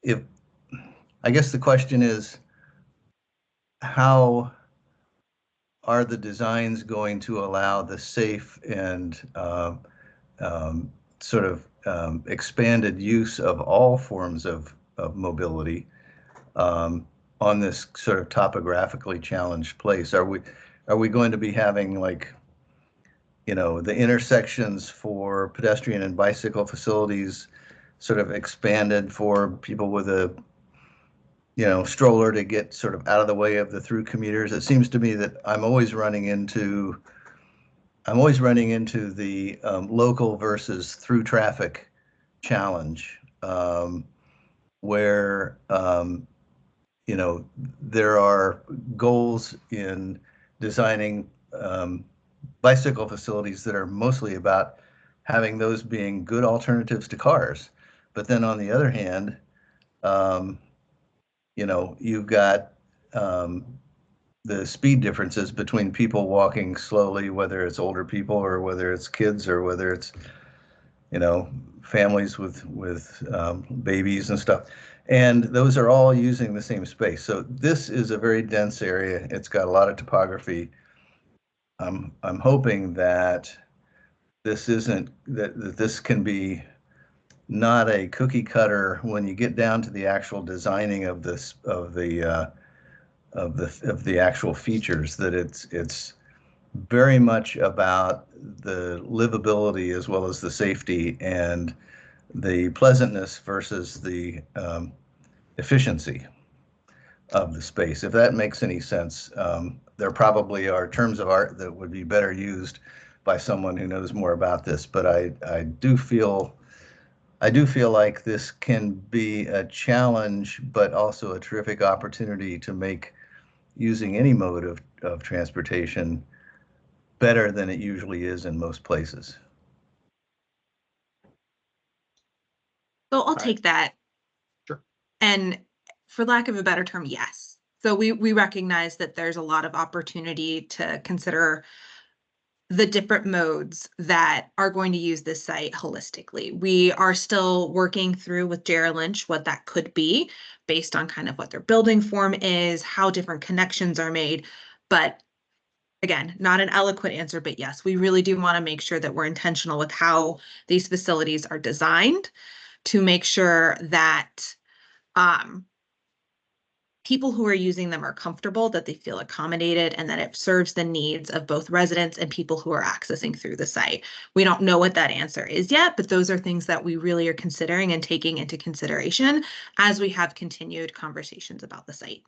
I guess the question is, how are the designs going to allow the safe and sort of expanded use of all forms of mobility on this sort of topographically challenged place? Are we going to be having, like, you know, the intersections for pedestrian and bicycle facilities sort of expanded for people with a, you know, stroller to get sort of out of the way of the through commuters? It seems to me that I'm always running into the local versus through traffic challenge, where you know, there are goals in designing bicycle facilities that are mostly about having those being good alternatives to cars. But then on the other hand, you know, you've got the speed differences between people walking slowly, whether it's older people or whether it's kids or whether it's, you know, families with babies and stuff. And those are all using the same space. So this is a very dense area. It's got a lot of topography. I'm hoping that this isn't, that this can be not a cookie cutter when you get down to the actual designing of this, of the actual features, that it's very much about the livability as well as the safety and the pleasantness versus the efficiency of the space. If that makes any sense, there probably are terms of art that would be better used by someone who knows more about this, but I do feel like this can be a challenge, but also a terrific opportunity to make using any mode of transportation better than it usually is in most places. So I'll take that. Sure. And for lack of a better term, yes. So we recognize that there's a lot of opportunity to consider the different modes that are going to use this site holistically. We are still working through with J.R. Lynch what that could be based on kind of what their building form is, how different connections are made. But again, not an eloquent answer, but yes, we really do want to make sure that we're intentional with how these facilities are designed to make sure that people who are using them are comfortable, that they feel accommodated, and that it serves the needs of both residents and people who are accessing through the site. We don't know what that answer is yet, but those are things that we really are considering and taking into consideration as we have continued conversations about the site.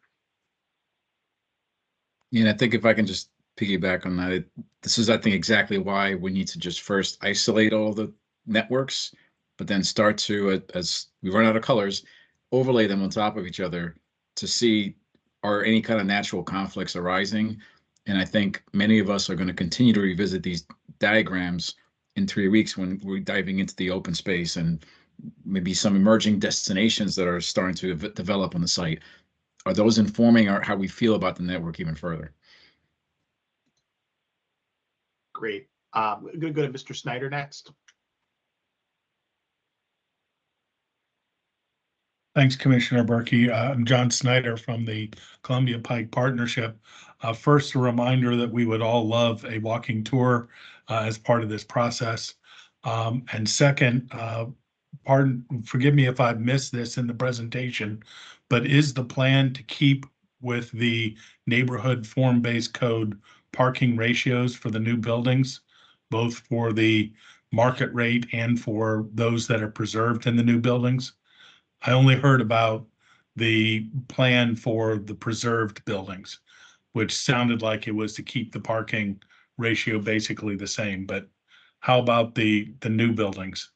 Yeah, I think if I can just piggyback on that, this is, I think, exactly why we need to just first isolate all the networks, but then start to, as we run out of colors, overlay them on top of each other to see, are any kind of natural conflicts arising. And I think many of us are going to continue to revisit these diagrams in 3 weeks when we're diving into the open space and maybe some emerging destinations that are starting to develop on the site. Are those informing how we feel about the network even further? Great. I'm going to go to Mr. Snyder next. Thanks, Commissioner Berkey. I'm John Snyder from the Columbia Pike Partnership. First, a reminder that we would all love a walking tour as part of this process. And second, forgive me if I've missed this in the presentation, but is the plan to keep with the neighborhood form-based code parking ratios for the new buildings, both for the market rate and for those that are preserved in the new buildings? I only heard about the plan for the preserved buildings, which sounded like it was to keep the parking ratio basically the same, but how about the new buildings?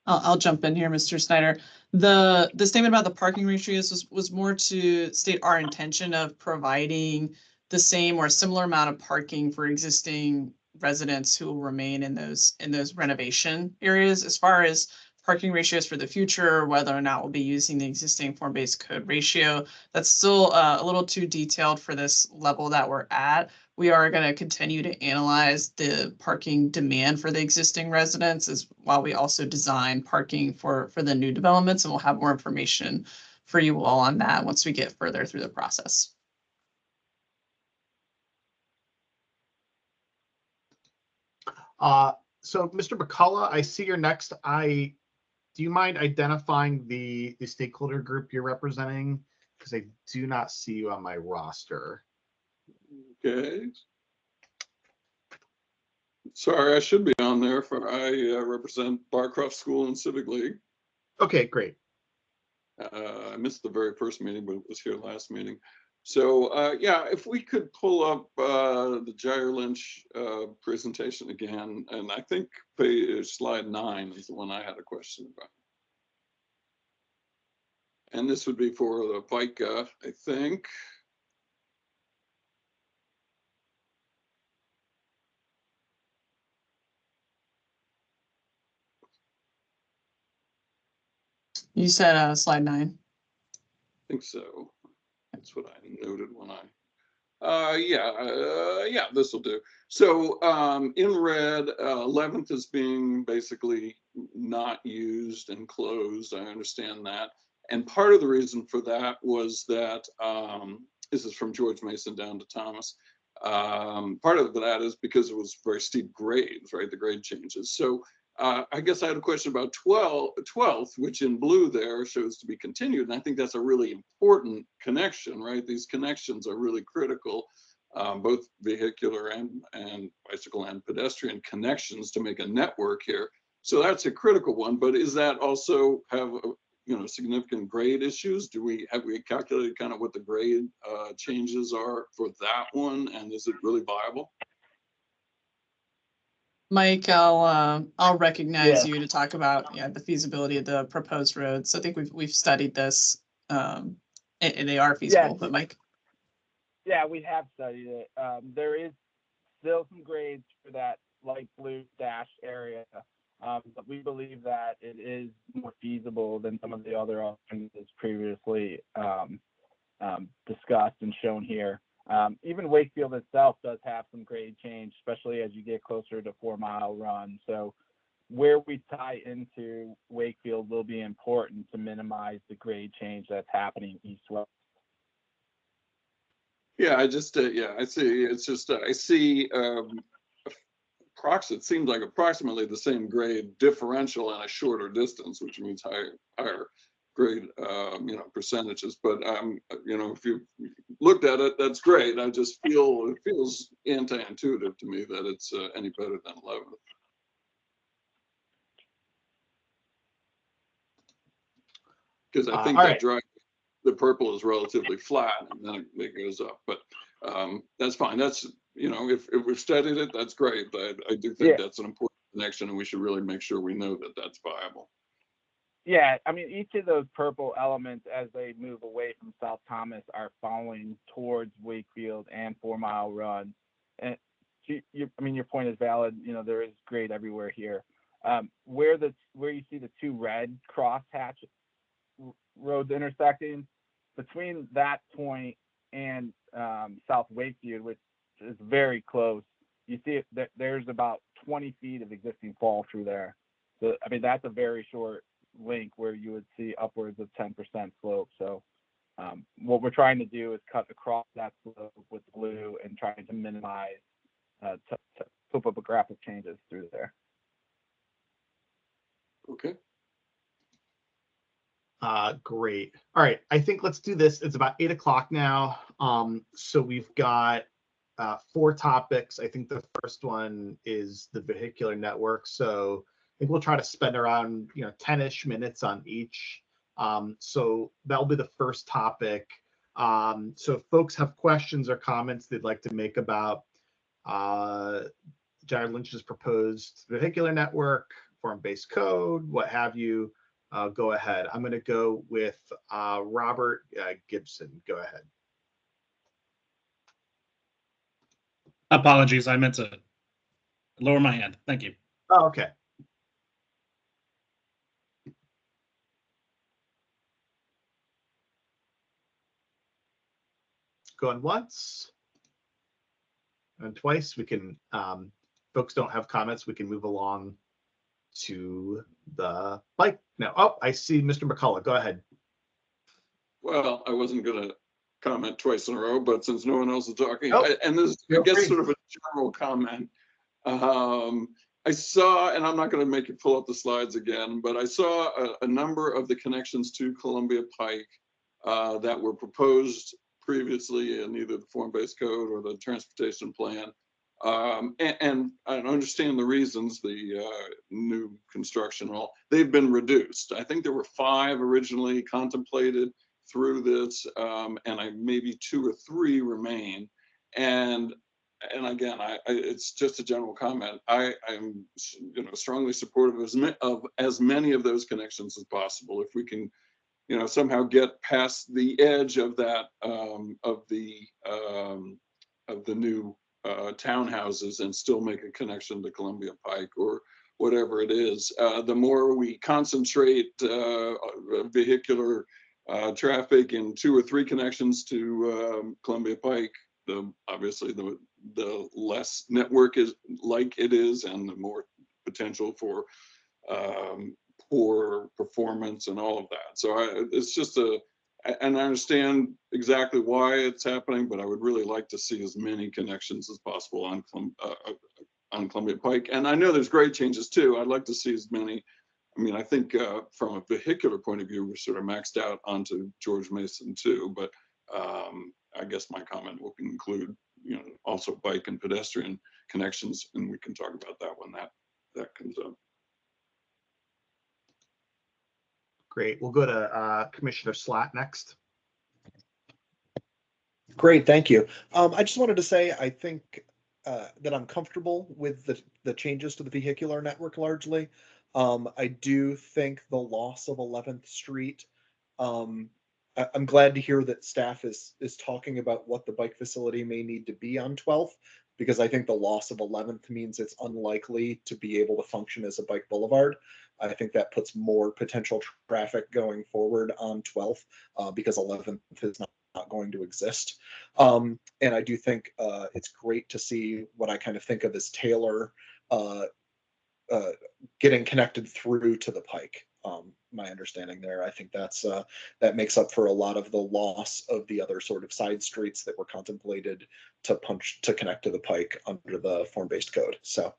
I'll jump in here, Mr. Snyder. The statement about the parking ratios was more to state our intention of providing the same or similar amount of parking for existing residents who will remain in those renovation areas. As far as parking ratios for the future, whether or not we'll be using the existing form-based code ratio. That's still a little too detailed for this level that we're at. We are going to continue to analyze the parking demand for the existing residents while we also design parking for the new developments, and we'll have more information for you all on that once we get further through the process. So Mr. McCullough, I see you're next. Do you mind identifying the stakeholder group you're representing? Because I do not see you on my roster. Okay. Sorry, I should be on there. I represent Barcroft School and Civic League. Okay, great. I missed the very first meeting, but was here last meeting. So yeah, if we could pull up the Jair Lynch presentation again, and I think slide 9 is the one I had a question about. And this would be for the VICA, I think. You said slide 9. I think so. That's what I noted when yeah, this will do. So in red, 11th is being basically not used and closed. I understand that. And part of the reason for that was that, this is from George Mason down to Thomas. Part of that is because it was very steep grades, right? The grade changes. So I guess I had a question about 12th, which in blue there shows to be continued. And I think that's a really important connection, right? These connections are really critical, both vehicular and bicycle and pedestrian connections to make a network here. So that's a critical one, but is that also have, significant grade issues? Have we calculated kind of what the grade changes are for that one? And is it really viable? Mike, I'll recognize you to talk about the feasibility of the proposed roads. I think we've studied this, and they are feasible. But Mike, yeah, we have studied it. There is still some grades for that light blue dashed area, but we believe that it is more feasible than some of the other alternatives previously discussed and shown here. Even Wakefield itself does have some grade change, especially as you get closer to 4 Mile Run. So where we tie into Wakefield will be important to minimize the grade change that's happening east-west. Yeah, I see. It's just, I see it seems like approximately the same grade differential and a shorter distance, which means higher grade, percentages. But if you looked at it, that's great. I just feel it feels anti-intuitive to me that it's any better than 11th. Because I think that drive, the purple is relatively flat, and then it goes up. But that's fine. That's if we've studied it, that's great. But I do think that's an important connection, and we should really make sure we know that that's viable. Yeah, I mean, each of those purple elements, as they move away from South Thomas, are following towards Wakefield and 4 Mile Run. And your point is valid. There is grade everywhere here. Where you see the 2 red crosshatch roads intersecting, between that point and South Wakefield, which is very close, you see that there's about 20 feet of existing fall through there. So that's a very short link where you would see upwards of 10% slope. So what we're trying to do is cut across that slope with blue and trying to minimize topographic changes through there. Okay. Great. All right, I think let's do this. It's about 8 o'clock now. So we've got 4 topics. I think the first one is the vehicular network. So I think we'll try to spend around 10-ish minutes on each. So that'll be the first topic. So if folks have questions or comments they'd like to make about Jair Lynch's proposed vehicular network, form-based code, what have you, go ahead. I'm going to go with Robert Gibson. Go ahead. Apologies, I meant to lower my hand. Thank you. Oh, okay. Going once. And twice. We can, folks don't have comments. We can move along to the bike now. Oh, I see Mr. McCullough. Go ahead. Well, I wasn't going to comment twice in a row, but since no one else is talking, Oh, and this is, I feel guess, free. sort of a general comment. I saw, and I'm not going to make you pull up the slides again, but I saw a number of the connections to Columbia Pike that were proposed previously in either the form-based code or the transportation plan. And I understand the reasons, the new construction and all, they've been reduced. I think there were 5 originally contemplated through this, and maybe 2 or 3 remain. And again, it's just a general comment. I'm strongly supportive of as many of those connections as possible. If we can, somehow get past the edge of that of the new townhouses and still make a connection to Columbia Pike or whatever it is, the more we concentrate vehicular traffic in 2 or 3 connections to Columbia Pike, obviously the less network is like it is, and the more potential for poor performance and all of that. So it's just and I understand exactly why it's happening, but I would really like to see as many connections as possible on Columbia Pike. And I know there's grade changes too. I'd like to see as many. I mean, I think from a vehicular point of view, we're sort of maxed out onto George Mason too, but I guess my comment will include, also bike and pedestrian connections, and we can talk about that when that comes up. Great. We'll go to Commissioner Slatt next. Great, thank you. I just wanted to say I think that I'm comfortable with the changes to the vehicular network largely. I do think the loss of 11th Street, I'm glad to hear that staff is talking about what the bike facility may need to be on 12th, because I think the loss of 11th means it's unlikely to be able to function as a bike boulevard. I think that puts more potential traffic going forward on 12th because 11th is not going to exist. And I do think it's great to see what I kind of think of as Taylor getting connected through to the Pike. My understanding there, I think that makes up for a lot of the loss of the other sort of side streets that were contemplated to connect to the Pike under the form-based code. So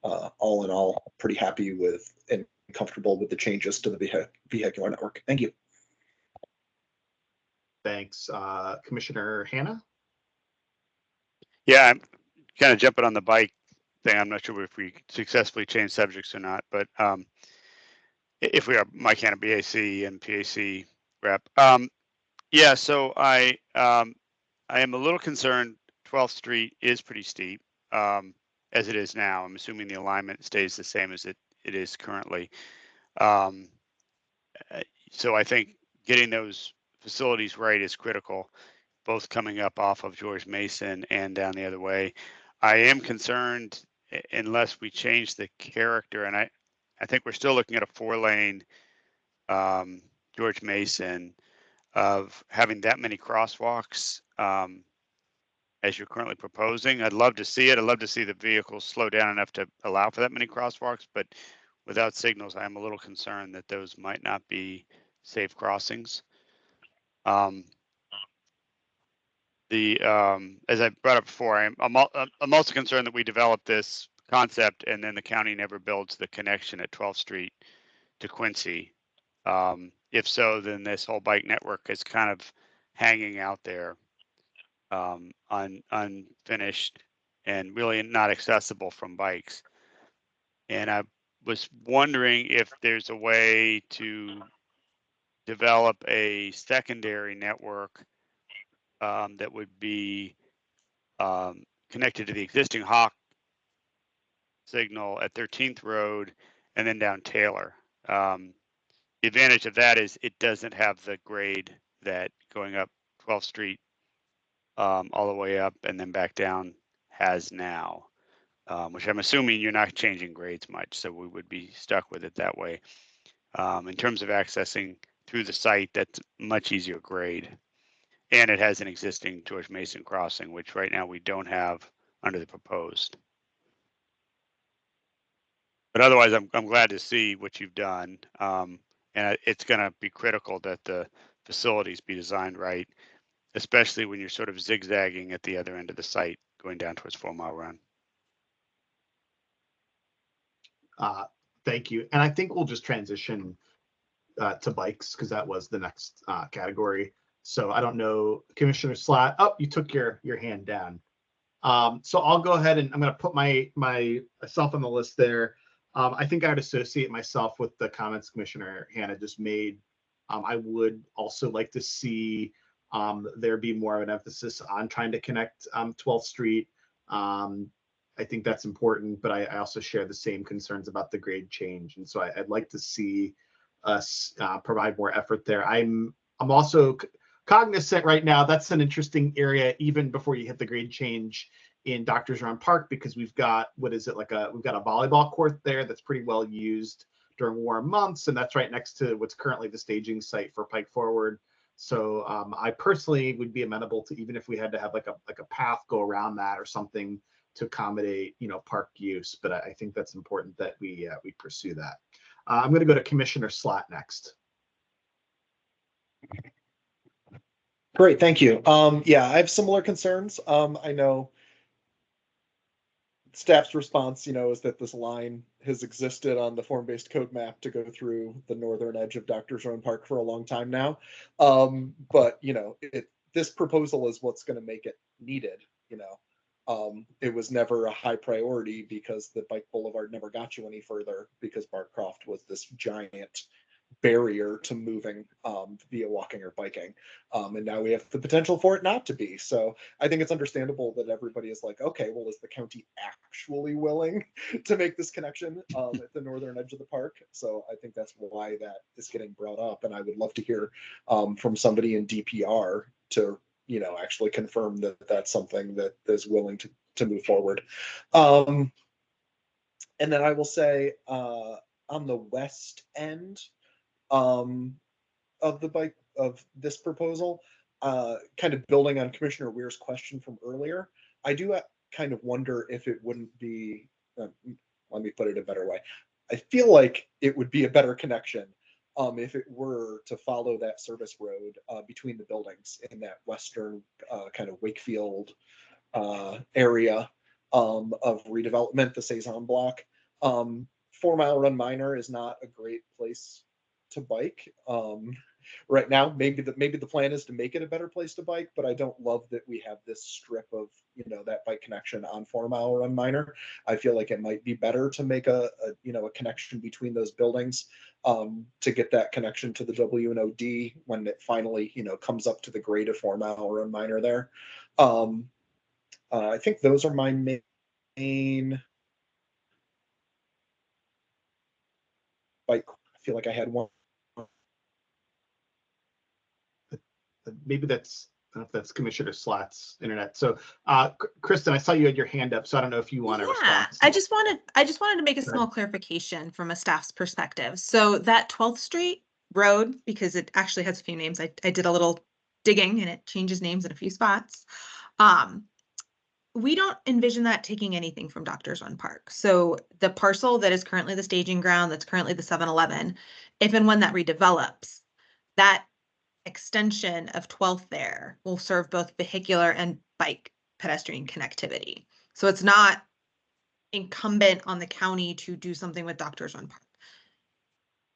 all in all, pretty happy with and comfortable with the changes to the vehicular network. Thank you. Thanks. Commissioner Hanna? Yeah, I'm kind of jumping on the bike thing. I'm not sure if we successfully change subjects or not, but if we are, Mike Hanna, BAC and PAC rep. Yeah, so I am a little concerned. 12th Street is pretty steep as it is now. I'm assuming the alignment stays the same as it is currently. So I think getting those facilities right is critical, both coming up off of George Mason and down the other way. I am concerned unless we change the character, and I think we're still looking at a 4-lane George Mason, of having that many crosswalks as you're currently proposing. I'd love to see it. I'd love to see the vehicles slow down enough to allow for that many crosswalks, but without signals, I am a little concerned that those might not be safe crossings. As I brought up before, I'm also concerned that we develop this concept and then the county never builds the connection at 12th Street to Quincy. If so, then this whole bike network is kind of hanging out there, unfinished and really not accessible from bikes. And I was wondering if there's a way to develop a secondary network that would be connected to the existing Hawk signal at 13th Road and then down Taylor. The advantage of that is it doesn't have the grade that going up 12th Street all the way up and then back down has now, which I'm assuming you're not changing grades much, so we would be stuck with it that way. In terms of accessing through the site, that's much easier grade. And it has an existing George Mason crossing, which right now we don't have under the proposed. But otherwise, I'm glad to see what you've done. And it's going to be critical that the facilities be designed right, especially when you're sort of zigzagging at the other end of the site going down towards 4 Mile Run. Thank you. And I think we'll just transition to bikes because that was the next category. So I don't know, Commissioner Slatt. Oh, you took your hand down. So I'll go ahead and I'm going to put myself on the list there. I think I would associate myself with the comments Commissioner Hanna just made. I would also like to see there be more of an emphasis on trying to connect 12th Street. I think that's important, but I also share the same concerns about the grade change. And so I'd like to see us provide more effort there. I'm also cognizant right now that's an interesting area even before you hit the grade change in Doctors Run Park, because we've got we've got a volleyball court there that's pretty well used during warm months, and that's right next to what's currently the staging site for Pike Forward. So I personally would be amenable to, even if we had to have like a path go around that or something to accommodate park use, but I think that's important that we pursue that. I'm going to go to Commissioner Slatt next. Great, thank you. Yeah, I have similar concerns. I know staff's response, is that this line has existed on the form-based code map to go through the northern edge of Doctors Run Park for a long time now. But this proposal is what's going to make it needed. It was never a high priority because the bike boulevard never got you any further because Barcroft was this giant barrier to moving via walking or biking. And now we have the potential for it not to be. So I think it's understandable that everybody is like, okay, well, is the county actually willing to make this connection at the northern edge of the park? So I think that's why that is getting brought up. And I would love to hear from somebody in DPR to actually confirm that that's something that is willing to move forward. And then I will say on the west end of the bike of this proposal, kind of building on Commissioner Weir's question from earlier, I do kind of wonder if it wouldn't be, let me put it a better way. I feel like it would be a better connection if it were to follow that service road between the buildings in that western kind of Wakefield area of redevelopment, the Saison block. 4 Mile Run Minor is not a great place to bike right now. Maybe the plan is to make it a better place to bike, but I don't love that we have this strip of that bike connection on 4 Mile Run Minor. I feel like it might be better to make a connection between those buildings to get that connection to the W&OD when it finally comes up to the grade of 4 Mile Run Minor there. I think those are my main bike. I feel like I had one. Maybe that's, I don't know if that's Commissioner Slatt's internet. So Kristen, I saw you had your hand up, so I don't know if you want to respond. I just wanted to make a small clarification from a staff's perspective. So that 12th Street road, because it actually has a few names, I did a little digging and it changes names in a few spots. We don't envision that taking anything from Doctors Run Park. So the parcel that is currently the staging ground, that's currently the 7-Eleven, if and when that redevelops, that extension of 12th there will serve both vehicular and bike pedestrian connectivity. So it's not incumbent on the county to do something with Doctors Run Park.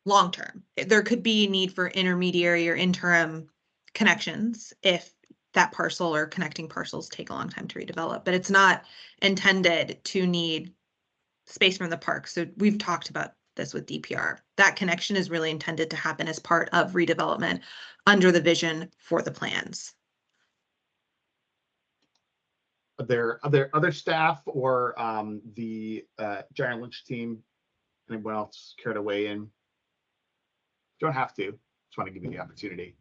Long term, there could be a need for intermediary or interim connections if that parcel or connecting parcels take a long time to redevelop, but it's not intended to need space from the park. So we've talked about this with DPR. That connection is really intended to happen as part of redevelopment under the vision for the plans. Are there other staff or the Giant Lynch team? Anyone else care to weigh in? Don't have to. Just want to give you the opportunity.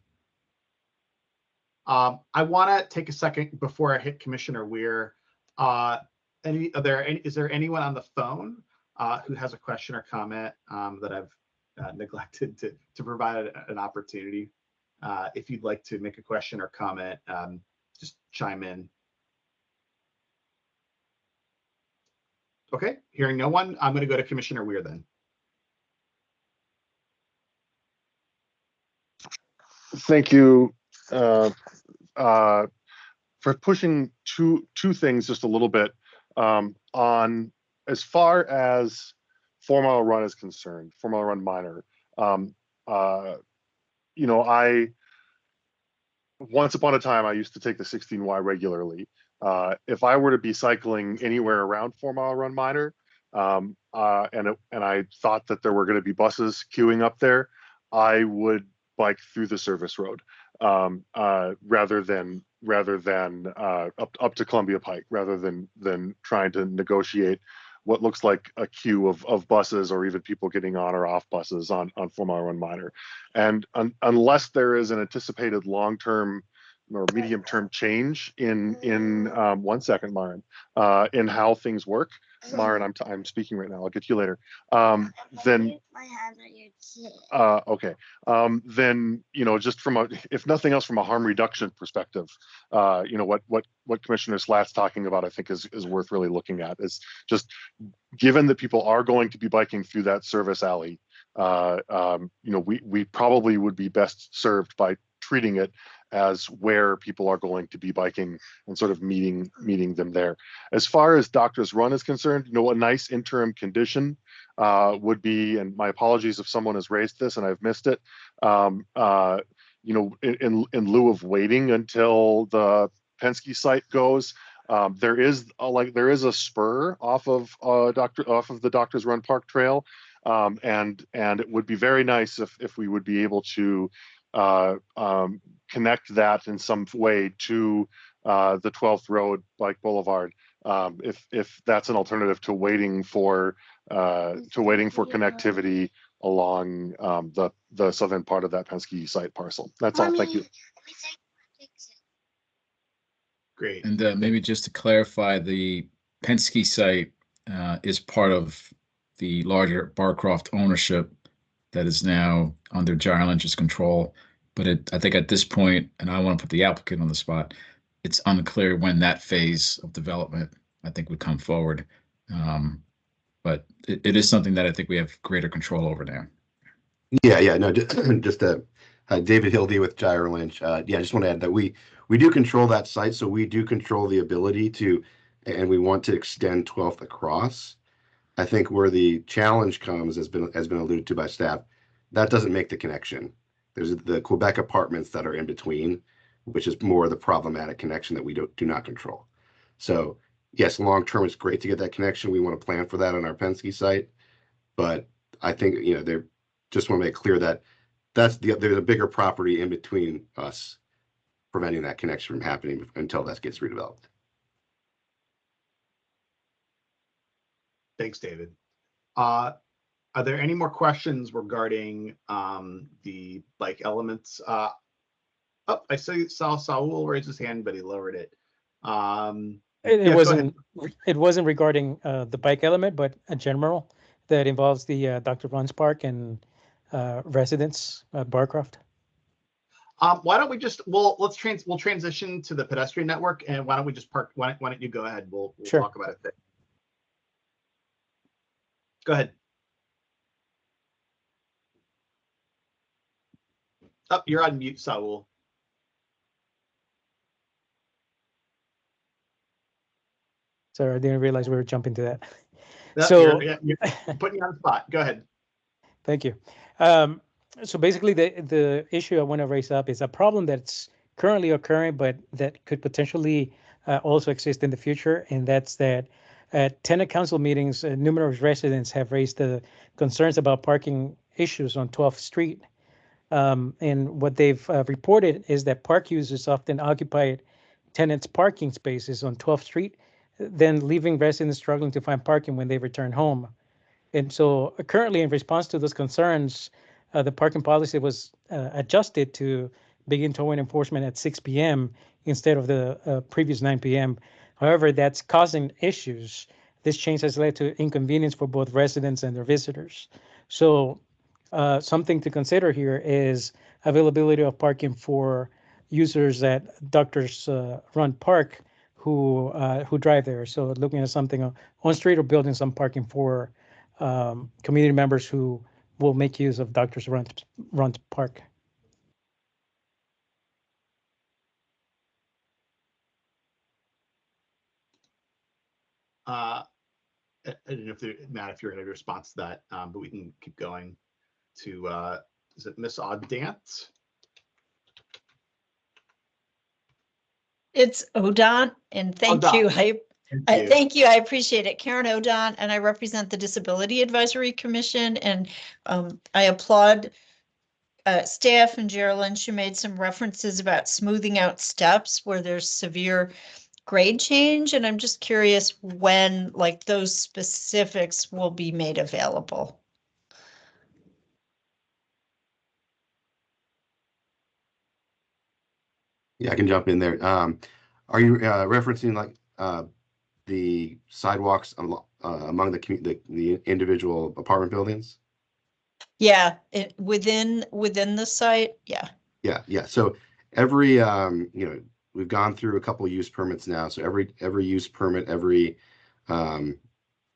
I want to take a second before I hit Commissioner Weir. Is there anyone on the phone who has a question or comment that I've neglected to provide an opportunity if you'd like to make a question or comment, just chime in. Okay, hearing no one, I'm going to go to Commissioner Weir then. Thank you for pushing two things just a little bit on as far as 4 Mile Run is concerned, 4 Mile Run minor. You know, once upon a time, I used to take the 16Y regularly. If I were to be cycling anywhere around 4 Mile Run minor, and I thought that there were going to be buses queuing up there, I would bike through the service road rather than up to Columbia Pike, rather than trying to negotiate what looks like a queue of buses or even people getting on or off buses on 4 Mile Run minor. And unless there is an anticipated long-term or medium-term change in 1 second, Myron, in how things work. Myron, I'm speaking right now. I'll get to you later. Then okay. Then, you know, just from if nothing else, from a harm reduction perspective, you know, what Commissioner Slat's talking about, I think is worth really looking at. Is just given that people are going to be biking through that service alley, you know, we probably would be best served by treating it as where people are going to be biking and sort of meeting them there. As far as Doctor's Run is concerned, you know, a nice interim condition would be, and my apologies if someone has raised this and I've missed it, you know, in lieu of waiting until the Penske site goes, there is a spur off of the Doctor's Run Park Trail, and it would be very nice if we would be able to connect that in some way to the 12th Road Bike Boulevard, if that's an alternative to waiting for connectivity along the southern part of that Penske site parcel. That's all. Thank you. Great. And maybe just to clarify, the Penske site is part of the larger Barcroft ownership that is now under Gyre Lynch's control. But I think at this point, and I want to put the applicant on the spot, it's unclear when that phase of development, I think, would come forward. But it is something that I think we have greater control over now. Yeah, no, just David Hildy with Gyre Lynch. Yeah, I just want to add that we do control that site, so we do control the ability to, and we want to extend 12th across. I think where the challenge comes, has been alluded to by staff, that doesn't make the connection. There's the Quebec apartments that are in between, which is more the problematic connection that we do not control. So yes, long term, it's great to get that connection. We want to plan for that on our Penske site, but I think, you know, they just want to make clear that there's a bigger property in between us, preventing that connection from happening until that gets redeveloped. Thanks, David. Are there any more questions regarding the bike elements? Oh, I saw Saul raise his hand, but he lowered it. It wasn't regarding the bike element, but a general that involves the Dr. Run's Park and residents at Barcroft. Why don't we just we'll transition to the pedestrian network, and why don't we just park? Why don't you go ahead? We'll sure. Talk about it then. Go ahead. Oh, you're on mute, Saul. Sorry, I didn't realize we were jumping to that. No, so you're putting you on the spot. Go ahead. Thank you. So basically, the issue I want to raise up is a problem that's currently occurring, but that could potentially also exist in the future, and that's that at tenant council meetings, numerous residents have raised the concerns about parking issues on 12th Street. And what they've reported is that park users often occupy tenants' parking spaces on 12th Street, then leaving residents struggling to find parking when they return home. And so currently, in response to those concerns, the parking policy was adjusted to begin towing enforcement at 6 p.m. instead of the previous 9 p.m. However, that's causing issues. This change has led to inconvenience for both residents and their visitors. So something to consider here is availability of parking for users at Doctors Run Park who drive there. So looking at something on street or building some parking for community members who will make use of Doctors Run Park. I don't know if Matt, if you're going to respond to that, but we can keep going to, is it Miss Audant? It's Odant, and thank Odant. you. Thank you. Thank you. I appreciate it. Karen Odant, and I represent the Disability Advisory Commission, and I applaud staff and Geraldine. She made some references about smoothing out steps where there's severe grade change, and I'm just curious when like those specifics will be made available. Yeah, I can jump in there. Are you referencing like the sidewalks among the individual apartment buildings? Yeah, within the site. Yeah. Yeah. So every we've gone through a couple of use permits now. So every use permit, every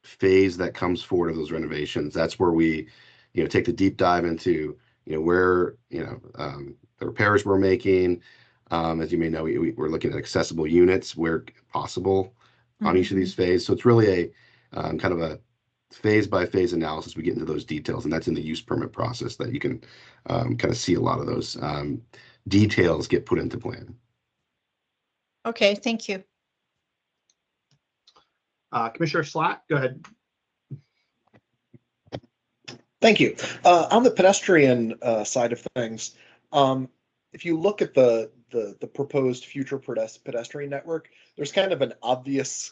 phase that comes forward of those renovations, that's where we take the deep dive into where the repairs we're making. As you may know, we're looking at accessible units where possible on each of these phases. So it's really a kind of a phase by phase analysis. We get into those details, and that's in the use permit process that you can kind of see a lot of those details get put into plan. Okay, thank you. Commissioner Slack, go ahead. Thank you. On the pedestrian side of things, if you look at the proposed future pedestrian network, there's kind of an obvious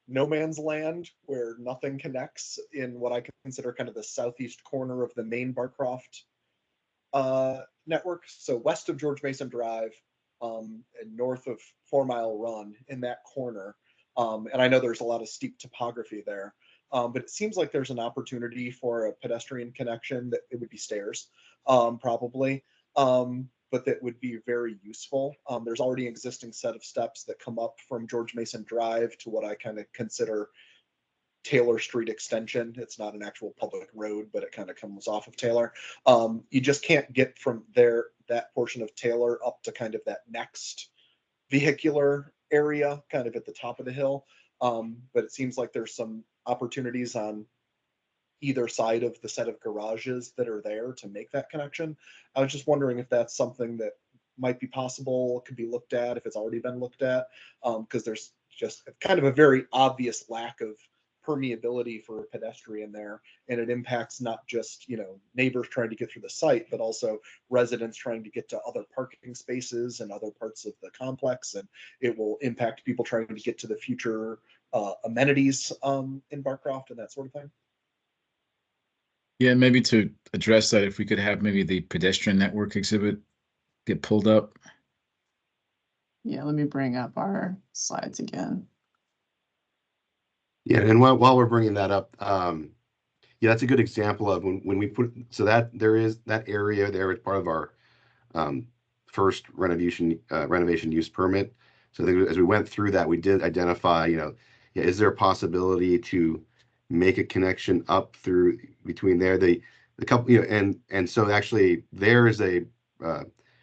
no man's land where nothing connects in what I consider kind of the southeast corner of the main Barcroft network. So west of George Mason Drive and north of 4 Mile Run in that corner. And I know there's a lot of steep topography there, but it seems like there's an opportunity for a pedestrian connection that it would be stairs, probably. But that would be very useful. There's already an existing set of steps that come up from George Mason Drive to what I kind of consider Taylor Street extension. It's not an actual public road, but it kind of comes off of Taylor. You just can't get from there, that portion of Taylor up to kind of that next vehicular area, kind of at the top of the hill. But it seems like there's some opportunities on either side of the set of garages that are there to make that connection. I was just wondering if that's something that might be possible, could be looked at, if it's already been looked at, because there's just kind of a very obvious lack of permeability for a pedestrian there, and it impacts not just neighbors trying to get through the site, but also residents trying to get to other parking spaces and other parts of the complex, and it will impact people trying to get to the future amenities in Barcroft and that sort of thing. Yeah, maybe to address that, if we could have maybe the pedestrian network exhibit get pulled up. Yeah, let me bring up our slides again. Yeah, and while we're bringing that up, yeah, that's a good example of when we put, so that there is that area there is part of our first renovation use permit. So as we went through that, we did identify, is there a possibility to make a connection up through between there, the couple, and so actually there is a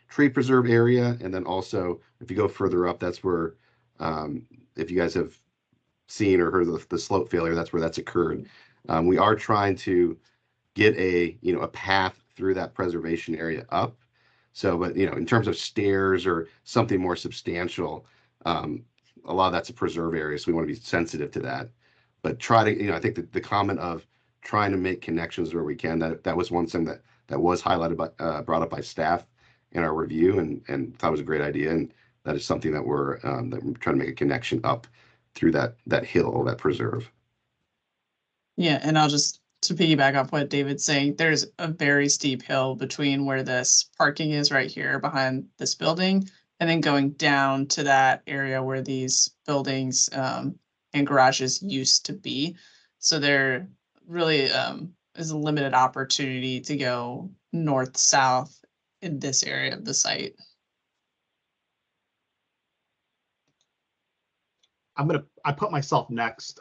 tree preserve area, and then also if you go further up, that's where if you guys have seen or heard of the slope failure, that's where that's occurred. We are trying to get a path through that preservation area up. So, but in terms of stairs or something more substantial, a lot of that's a preserve area, so we want to be sensitive to that. But try to, I think that the comment of trying to make connections where we can, that was one thing that was highlighted by brought up by staff in our review, and thought was a great idea, and that is something that we're trying to make a connection up through that hill, that preserve. Yeah, and I'll just to piggyback off what David's saying, there's a very steep hill between where this parking is right here behind this building, and then going down to that area where these buildings and garages used to be. So there really is a limited opportunity to go north-south in this area of the site. I put myself next.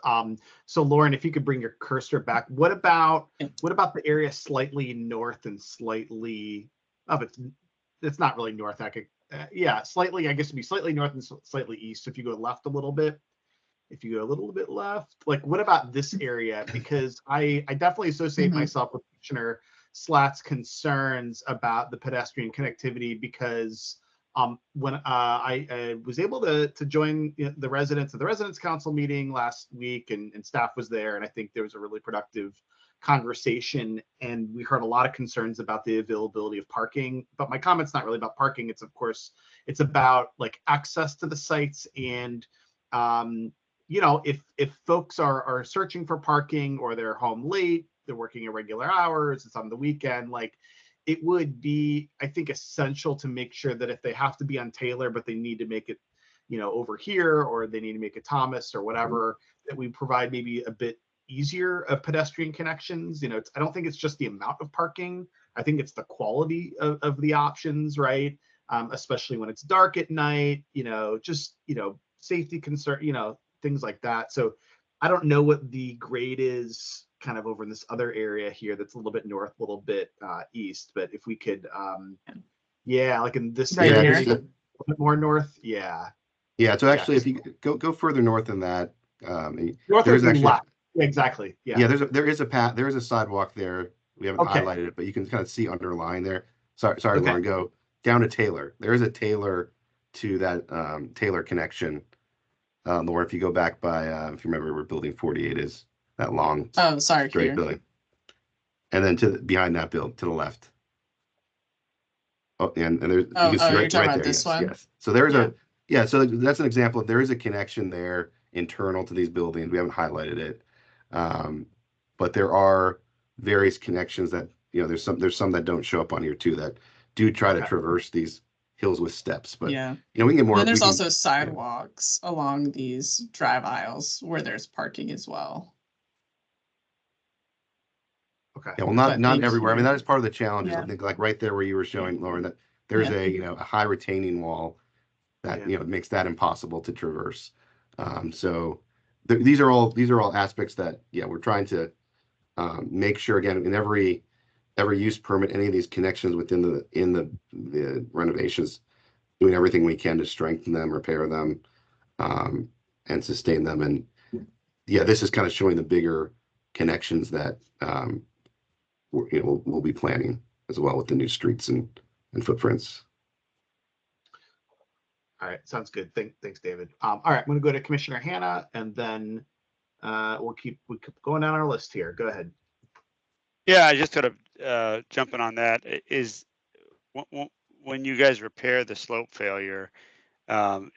So Lauren, if you could bring your cursor back, what about the area slightly north and slightly, it's not really north. Yeah, slightly, I guess it'd be slightly north and slightly east. So if you go left a little bit, if you go a little bit left, like what about this area? Because I definitely associate myself with Commissioner Slatt's concerns about the pedestrian connectivity, because when I was able to join the residents at the Residents Council meeting last week, and staff was there, and I think there was a really productive conversation, and we heard a lot of concerns about the availability of parking. But my comment's not really about parking. It's, of course, it's about like access to the sites, and you know, if folks are searching for parking, or they're home late, they're working irregular hours, it's on the weekend, like it would be, I think, essential to make sure that if they have to be on Taylor, but they need to make it, you know, over here, or they need to make it Thomas or whatever, that we provide maybe a bit easier of pedestrian connections. You know, I don't think it's just the amount of parking. I think it's the quality of the options, right? Especially when it's dark at night, you know, just, you know, safety concern, you know, things like that. So I don't know what the grade is kind of over in this other area here that's a little bit north, a little bit east, but if we could, yeah, like in this Right area, here. a little bit more north, yeah. Yeah, so actually, if you go further north than that, North there's or actually left. Yeah, exactly. Yeah. yeah, there is a path, there is a sidewalk there. We haven't Okay. highlighted it, but you can kind of see underlying there. Sorry, Okay. Lauren, go down to Taylor. There is a Taylor to that Taylor connection. Lauren, if you go back by, if you remember where building 48 is, that long Sorry, straight here. building. And then behind that build to the left. Oh, and there's, you can see you're right talking about there. this Yes, one? yes. So there's so that's an example. There is a connection there internal to these buildings. We haven't highlighted it. But there are various connections that, you know, there's some that don't show up on here too, that do try to traverse these hills with steps. But Yeah. you know, we can get more. Then there's also sidewalks along these drive aisles where there's parking as well. Okay. Yeah, well, not everywhere. I mean, you. that is part of the challenge. Yeah. I think, like right there where you were showing, Lauren, that there's a, you know, a high retaining wall that, you know, makes that impossible to traverse. So these are all aspects that, yeah, we're trying to make sure, again, in every use permit, any of these connections within the renovations, doing everything we can to strengthen them, repair them, and sustain them. And yeah, this is kind of showing the bigger connections that we'll be planning as well with the new streets and footprints. All right, sounds good. Thanks, David. All right, I'm going to go to Commissioner Hanna, and then we'll keep going down our list here. Go ahead. Yeah, I just sort of jumping on that is when you guys repair the slope failure,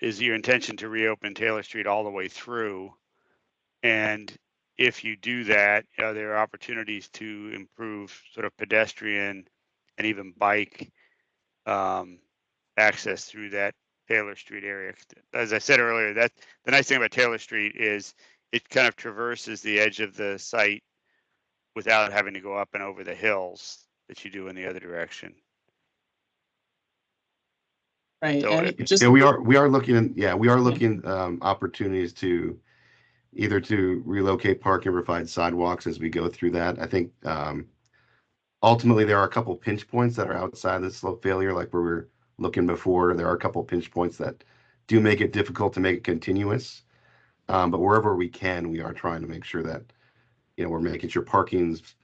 is your intention to reopen Taylor Street all the way through? And if you do that, are there opportunities to improve sort of pedestrian and even bike access through that Taylor Street area? As I said earlier, that the nice thing about Taylor Street is it kind of traverses the edge of the site without having to go up and over the hills that you do in the other direction. Right. So And just we are looking opportunities to either to relocate park and provide sidewalks as we go through that. I think ultimately there are a couple pinch points that are outside the slope failure, like where we were looking before. There are a couple pinch points that do make it difficult to make it continuous. But wherever we can, we are trying to make sure that, you know, we're making sure parking's,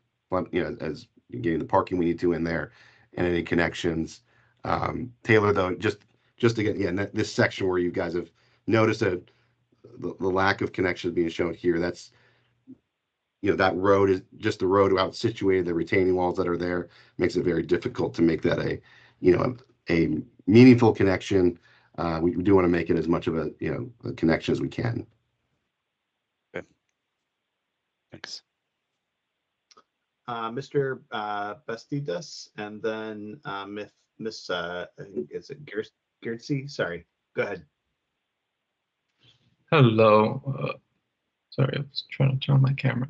you know, as getting the parking we need to in there, and any connections. Taylor, though, just again, yeah, this section where you guys have noticed that the lack of connections being shown here, that's, you know, that road is just the road out situated, the retaining walls that are there makes it very difficult to make that a, you know, a meaningful connection. We do want to make it as much of a, you know, a connection as we can. Okay. Thanks. Mr. Bastidas, and then Miss I think is it Geertzy? Sorry, go ahead. Hello. Sorry, I was trying to turn on my camera.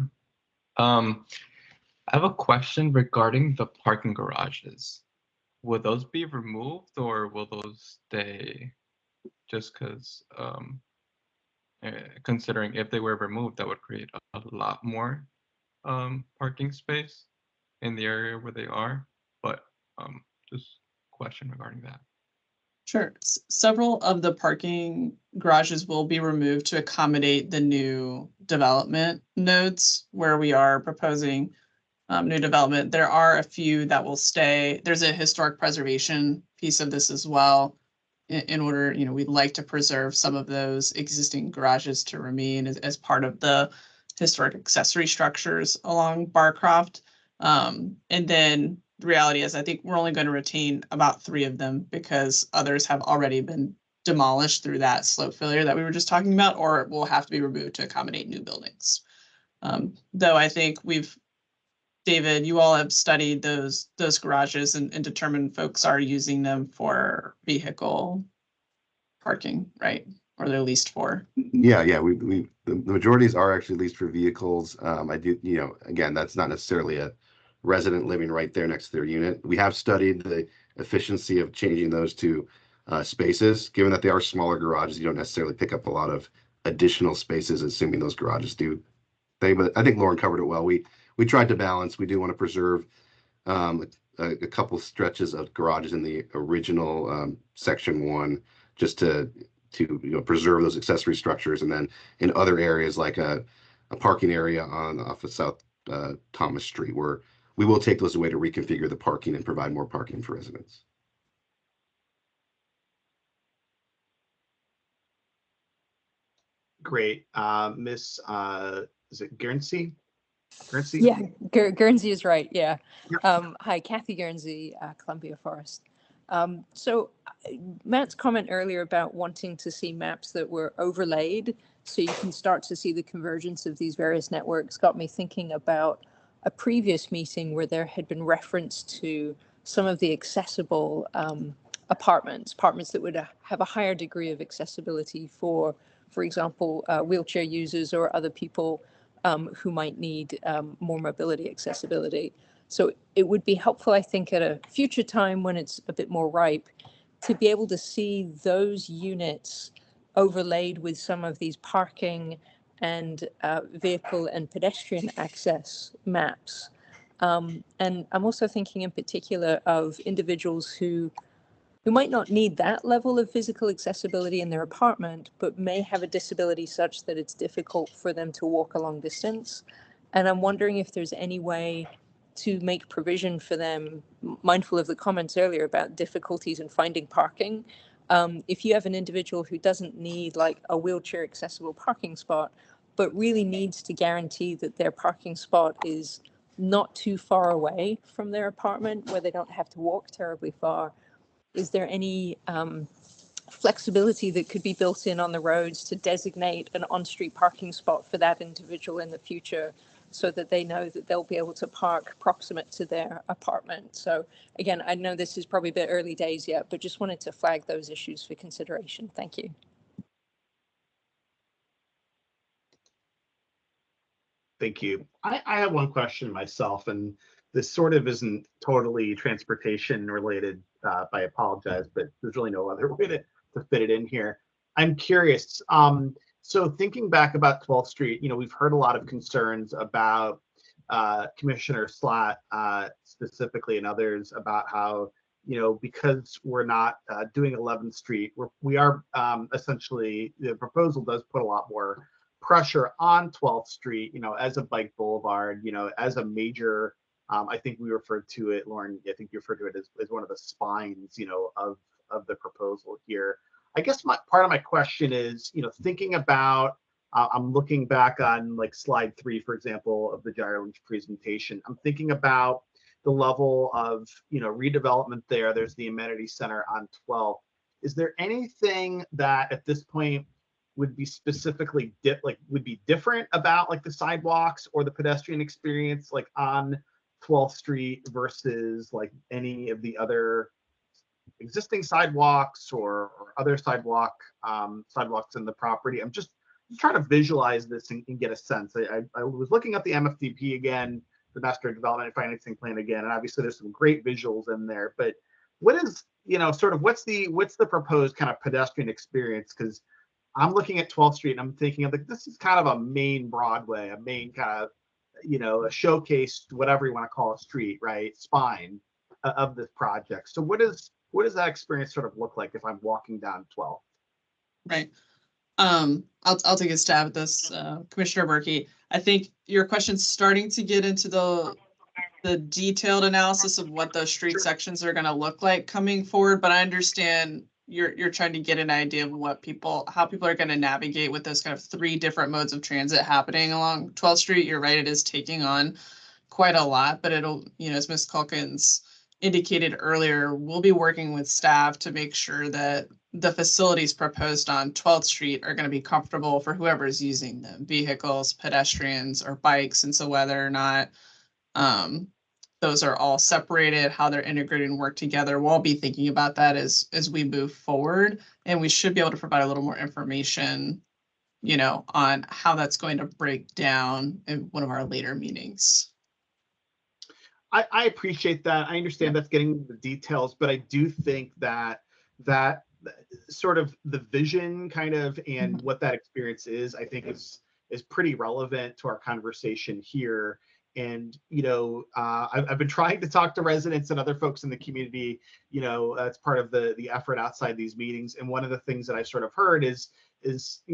I have a question regarding the parking garages. will those be removed or will those stay? Just because considering if they were removed, that would create a lot more parking space in the area where they are. But just question regarding that. Sure. Several of the parking garages will be removed to accommodate the new development nodes where we are proposing new development. There are a few that will stay. There's a historic preservation piece of this as well. In order, we'd like to preserve some of those existing garages to remain as part of the historic accessory structures along Barcroft. And then the reality is, I think we're only going to retain about 3 of them because others have already been demolished through that slope failure that we were just talking about, or will have to be removed to accommodate new buildings. Though I think David, you all have studied those garages and determined folks are using them for vehicle parking, right? Or they're leased for. Yeah, we the majorities are actually leased for vehicles. I do, again, that's not necessarily a resident living right there next to their unit. We have studied the efficiency of changing those to spaces. Given that they are smaller garages, you don't necessarily pick up a lot of additional spaces, assuming those garages do. But I think Lauren covered it well. We tried to balance. We do want to preserve a couple stretches of garages in the original section 1, just to preserve those accessory structures, and then in other areas like a parking area off of South Thomas Street, where we will take those away to reconfigure the parking and provide more parking for residents. Great. Miss, is it Guernsey? Guernsey? Yeah, Guernsey is right. Yeah. Hi, Kathy Guernsey, Columbia Forest. So Matt's comment earlier about wanting to see maps that were overlaid so you can start to see the convergence of these various networks got me thinking about a previous meeting where there had been reference to some of the accessible apartments that would have a higher degree of accessibility for example, wheelchair users or other people who might need more mobility accessibility. So it would be helpful, I think, at a future time when it's a bit more ripe, to be able to see those units overlaid with some of these parking and vehicle and pedestrian access maps. And I'm also thinking in particular of individuals who might not need that level of physical accessibility in their apartment, but may have a disability such that it's difficult for them to walk a long distance. And I'm wondering if there's any way to make provision for them, mindful of the comments earlier about difficulties in finding parking. If you have an individual who doesn't need like a wheelchair accessible parking spot, but really needs to guarantee that their parking spot is not too far away from their apartment where they don't have to walk terribly far, is there any flexibility that could be built in on the roads to designate an on-street parking spot for that individual in the future so that they know that they'll be able to park proximate to their apartment? So again, I know this is probably a bit early days yet, but just wanted to flag those issues for consideration. Thank you. Thank you. I have one question myself, and this sort of isn't totally transportation related. I apologize, but there's really no other way to fit it in here. I'm curious. So thinking back about 12th Street, we've heard a lot of concerns about Commissioner Slatt specifically and others about how, because we're not doing 11th Street, we are essentially, the proposal does put a lot more pressure on 12th Street, as a bike boulevard, as a major, I think we referred to it, Lauren, I think you referred to it as one of the spines, of the proposal here. I guess part of my question is, thinking about, I'm looking back on like slide 3, for example, of the Gyro Lynch presentation. I'm thinking about the level of, redevelopment there. There's the amenity center on 12th. Is there anything that at this point would be specifically would be different about like the sidewalks or the pedestrian experience like on 12th Street versus like any of the other existing sidewalks or other sidewalks in the property? I'm just trying to visualize this and get a sense. I was looking at the MFDP again, the Master Development and Financing Plan again, and obviously there's some great visuals in there, but what is, sort of what's the proposed kind of pedestrian experience? Because I'm looking at 12th Street and I'm thinking of this is kind of a main Broadway, a main kind of, a showcase, whatever you want to call a street, right? Spine of this project. So what does that experience sort of look like if I'm walking down 12th? Right. I'll take a stab at this, Commissioner Berkey. I think your question's starting to get into the detailed analysis of what those street sections are going to look like coming forward, but I understand you're trying to get an idea of how people are going to navigate with those kind of 3 different modes of transit happening along 12th Street. You're right, it is taking on quite a lot, but it'll, as Ms. Calkins indicated earlier, we'll be working with staff to make sure that the facilities proposed on 12th Street are going to be comfortable for whoever's using them, vehicles, pedestrians, or bikes. And so whether or not those are all separated, how they're integrated and work together, we'll be thinking about that as we move forward. And we should be able to provide a little more information, on how that's going to break down in one of our later meetings. I appreciate that. I understand that's getting the details, but I do think that sort of the vision kind of and what that experience is, I think is pretty relevant to our conversation here. And, I've been trying to talk to residents and other folks in the community, as part of the effort outside these meetings. And one of the things that I've sort of heard is,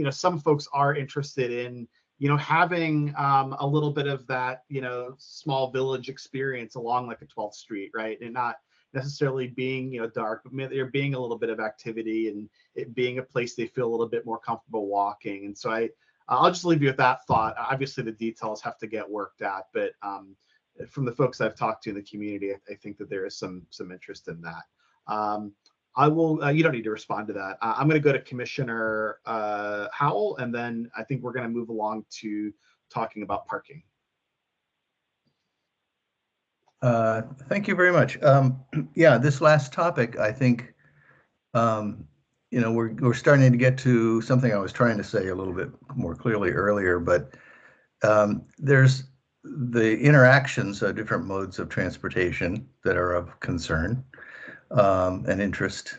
some folks are interested in, having a little bit of that, small village experience along like a 12th Street, right? And not necessarily being, dark, but there being a little bit of activity and it being a place they feel a little bit more comfortable walking. And so I'll just leave you with that thought. Obviously, the details have to get worked out, but from the folks I've talked to in the community, I think that there is some interest in that. I will. You don't need to respond to that. I'm going to go to Commissioner Howell, and then I think we're going to move along to talking about parking. Thank you very much. Yeah, this last topic, I think, we're starting to get to something I was trying to say a little bit more clearly earlier, but there's the interactions of different modes of transportation that are of concern and interest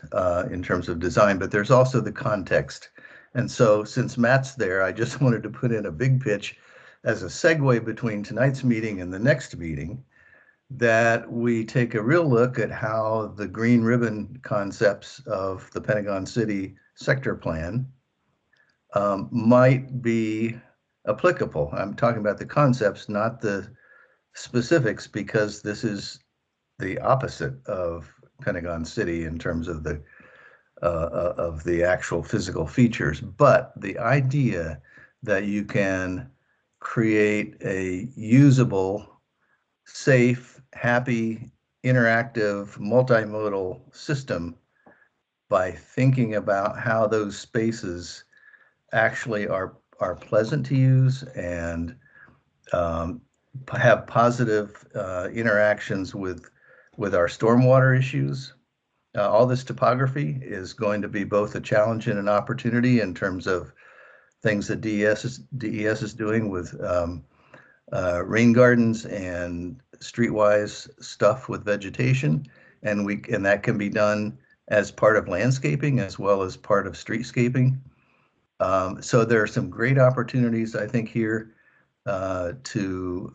in terms of design, but there's also the context. And so since Matt's there, I just wanted to put in a big pitch as a segue between tonight's meeting and the next meeting, that we take a real look at how the green ribbon concepts of the Pentagon City sector plan might be applicable. I'm talking about the concepts, not the specifics, because this is the opposite of Pentagon City in terms of the actual physical features. But the idea that you can create a usable, safe, happy, interactive, multimodal system by thinking about how those spaces actually are pleasant to use and have positive interactions with our stormwater issues. All this topography is going to be both a challenge and an opportunity in terms of things that DES is doing with rain gardens and streetwise stuff with vegetation, and that can be done as part of landscaping as well as part of streetscaping. So there are some great opportunities, I think, here to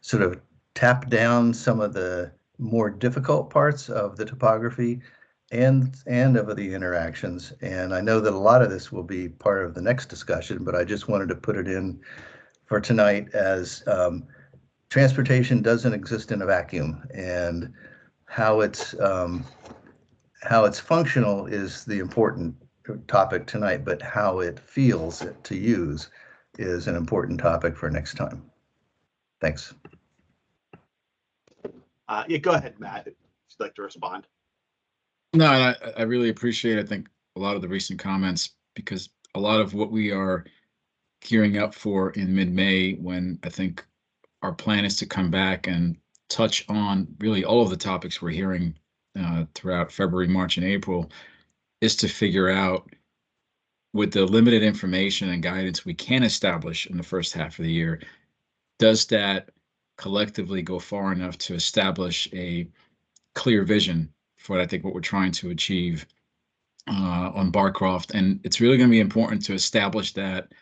sort of tap down some of the more difficult parts of the topography and of the interactions. And I know that a lot of this will be part of the next discussion, but I just wanted to put it in for tonight as transportation doesn't exist in a vacuum, and how it's functional is the important topic tonight, but how it feels to use is an important topic for next time. Thanks. Yeah, go ahead, Matt, if you'd like to respond. No, I really appreciate, I think, a lot of the recent comments, because a lot of what we are gearing up for in mid-May, when I think our plan is to come back and touch on really all of the topics we're hearing throughout February, March, and April, is to figure out, with the limited information and guidance we can establish in the first half of the year, does that collectively go far enough to establish a clear vision for I think what we're trying to achieve on Barcroft. And it's really going to be important to establish that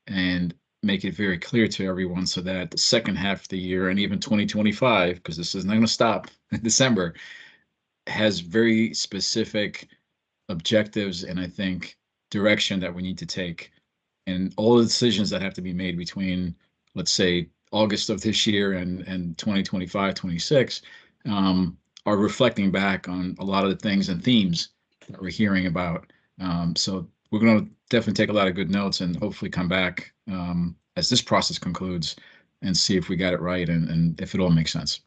and make it very clear to everyone so that the second half of the year and even 2025, because this is not going to stop in December, has very specific objectives and I think direction that we need to take. And all the decisions that have to be made between, let's say, August of this year and 2025, 26 are reflecting back on a lot of the things and themes that we're hearing about. So we're going to definitely take a lot of good notes and hopefully come back as this process concludes and see if we got it right and if it all makes sense.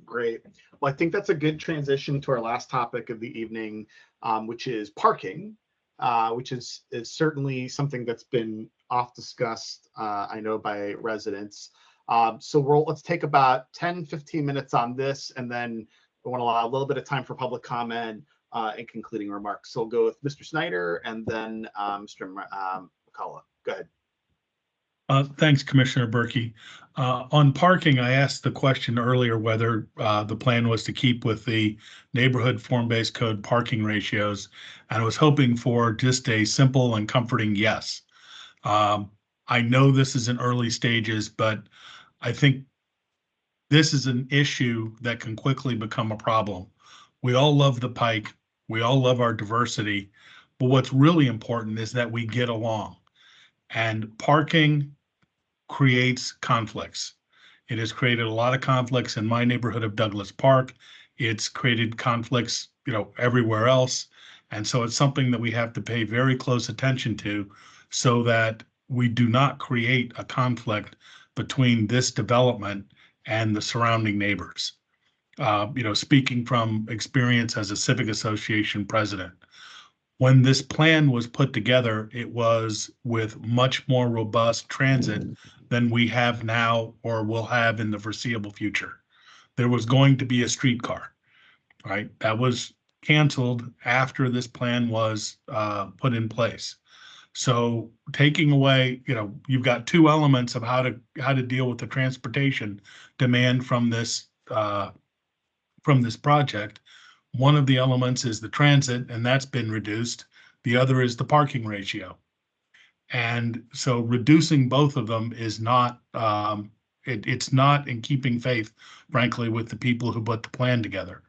Great. Well, I think that's a good transition to our last topic of the evening, which is parking, which is certainly something that's been oft discussed, I know, by residents. So let's take about 10, 15 minutes on this, and then we want to allow a little bit of time for public comment and concluding remarks. So we'll go with Mr. Snyder and then Mr. McCullough. Go ahead. Thanks, Commissioner Berkey. On parking, I asked the question earlier whether the plan was to keep with the neighborhood form-based code parking ratios, and I was hoping for just a simple and comforting yes. I know this is in early stages, but I think this is an issue that can quickly become a problem. We all love the Pike. We all love our diversity, but what's really important is that we get along. And parking creates conflicts. It has created a lot of conflicts in my neighborhood of Douglas Park. It's created conflicts, everywhere else. And so it's something that we have to pay very close attention to so that we do not create a conflict between this development and the surrounding neighbors. Speaking from experience as a civic association president, when this plan was put together, it was with much more robust transit than we have now or will have in the foreseeable future. There was going to be a streetcar, right? That was canceled after this plan was put in place. So taking away, you've got two elements of how to deal with the transportation demand from this project. One of the elements is the transit, and that's been reduced. The other is the parking ratio. And so reducing both of them is not, it's not in keeping faith, frankly, with the people who put the plan together.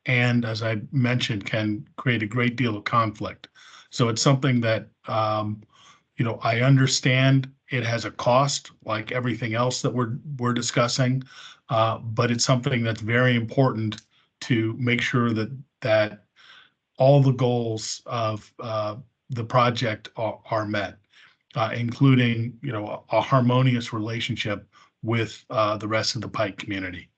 And as I mentioned, can create a great deal of conflict. So it's something that, I understand it has a cost like everything else that we're discussing, but it's something that's very important to make sure that all the goals of the project are met, including a harmonious relationship with the rest of the Pike community.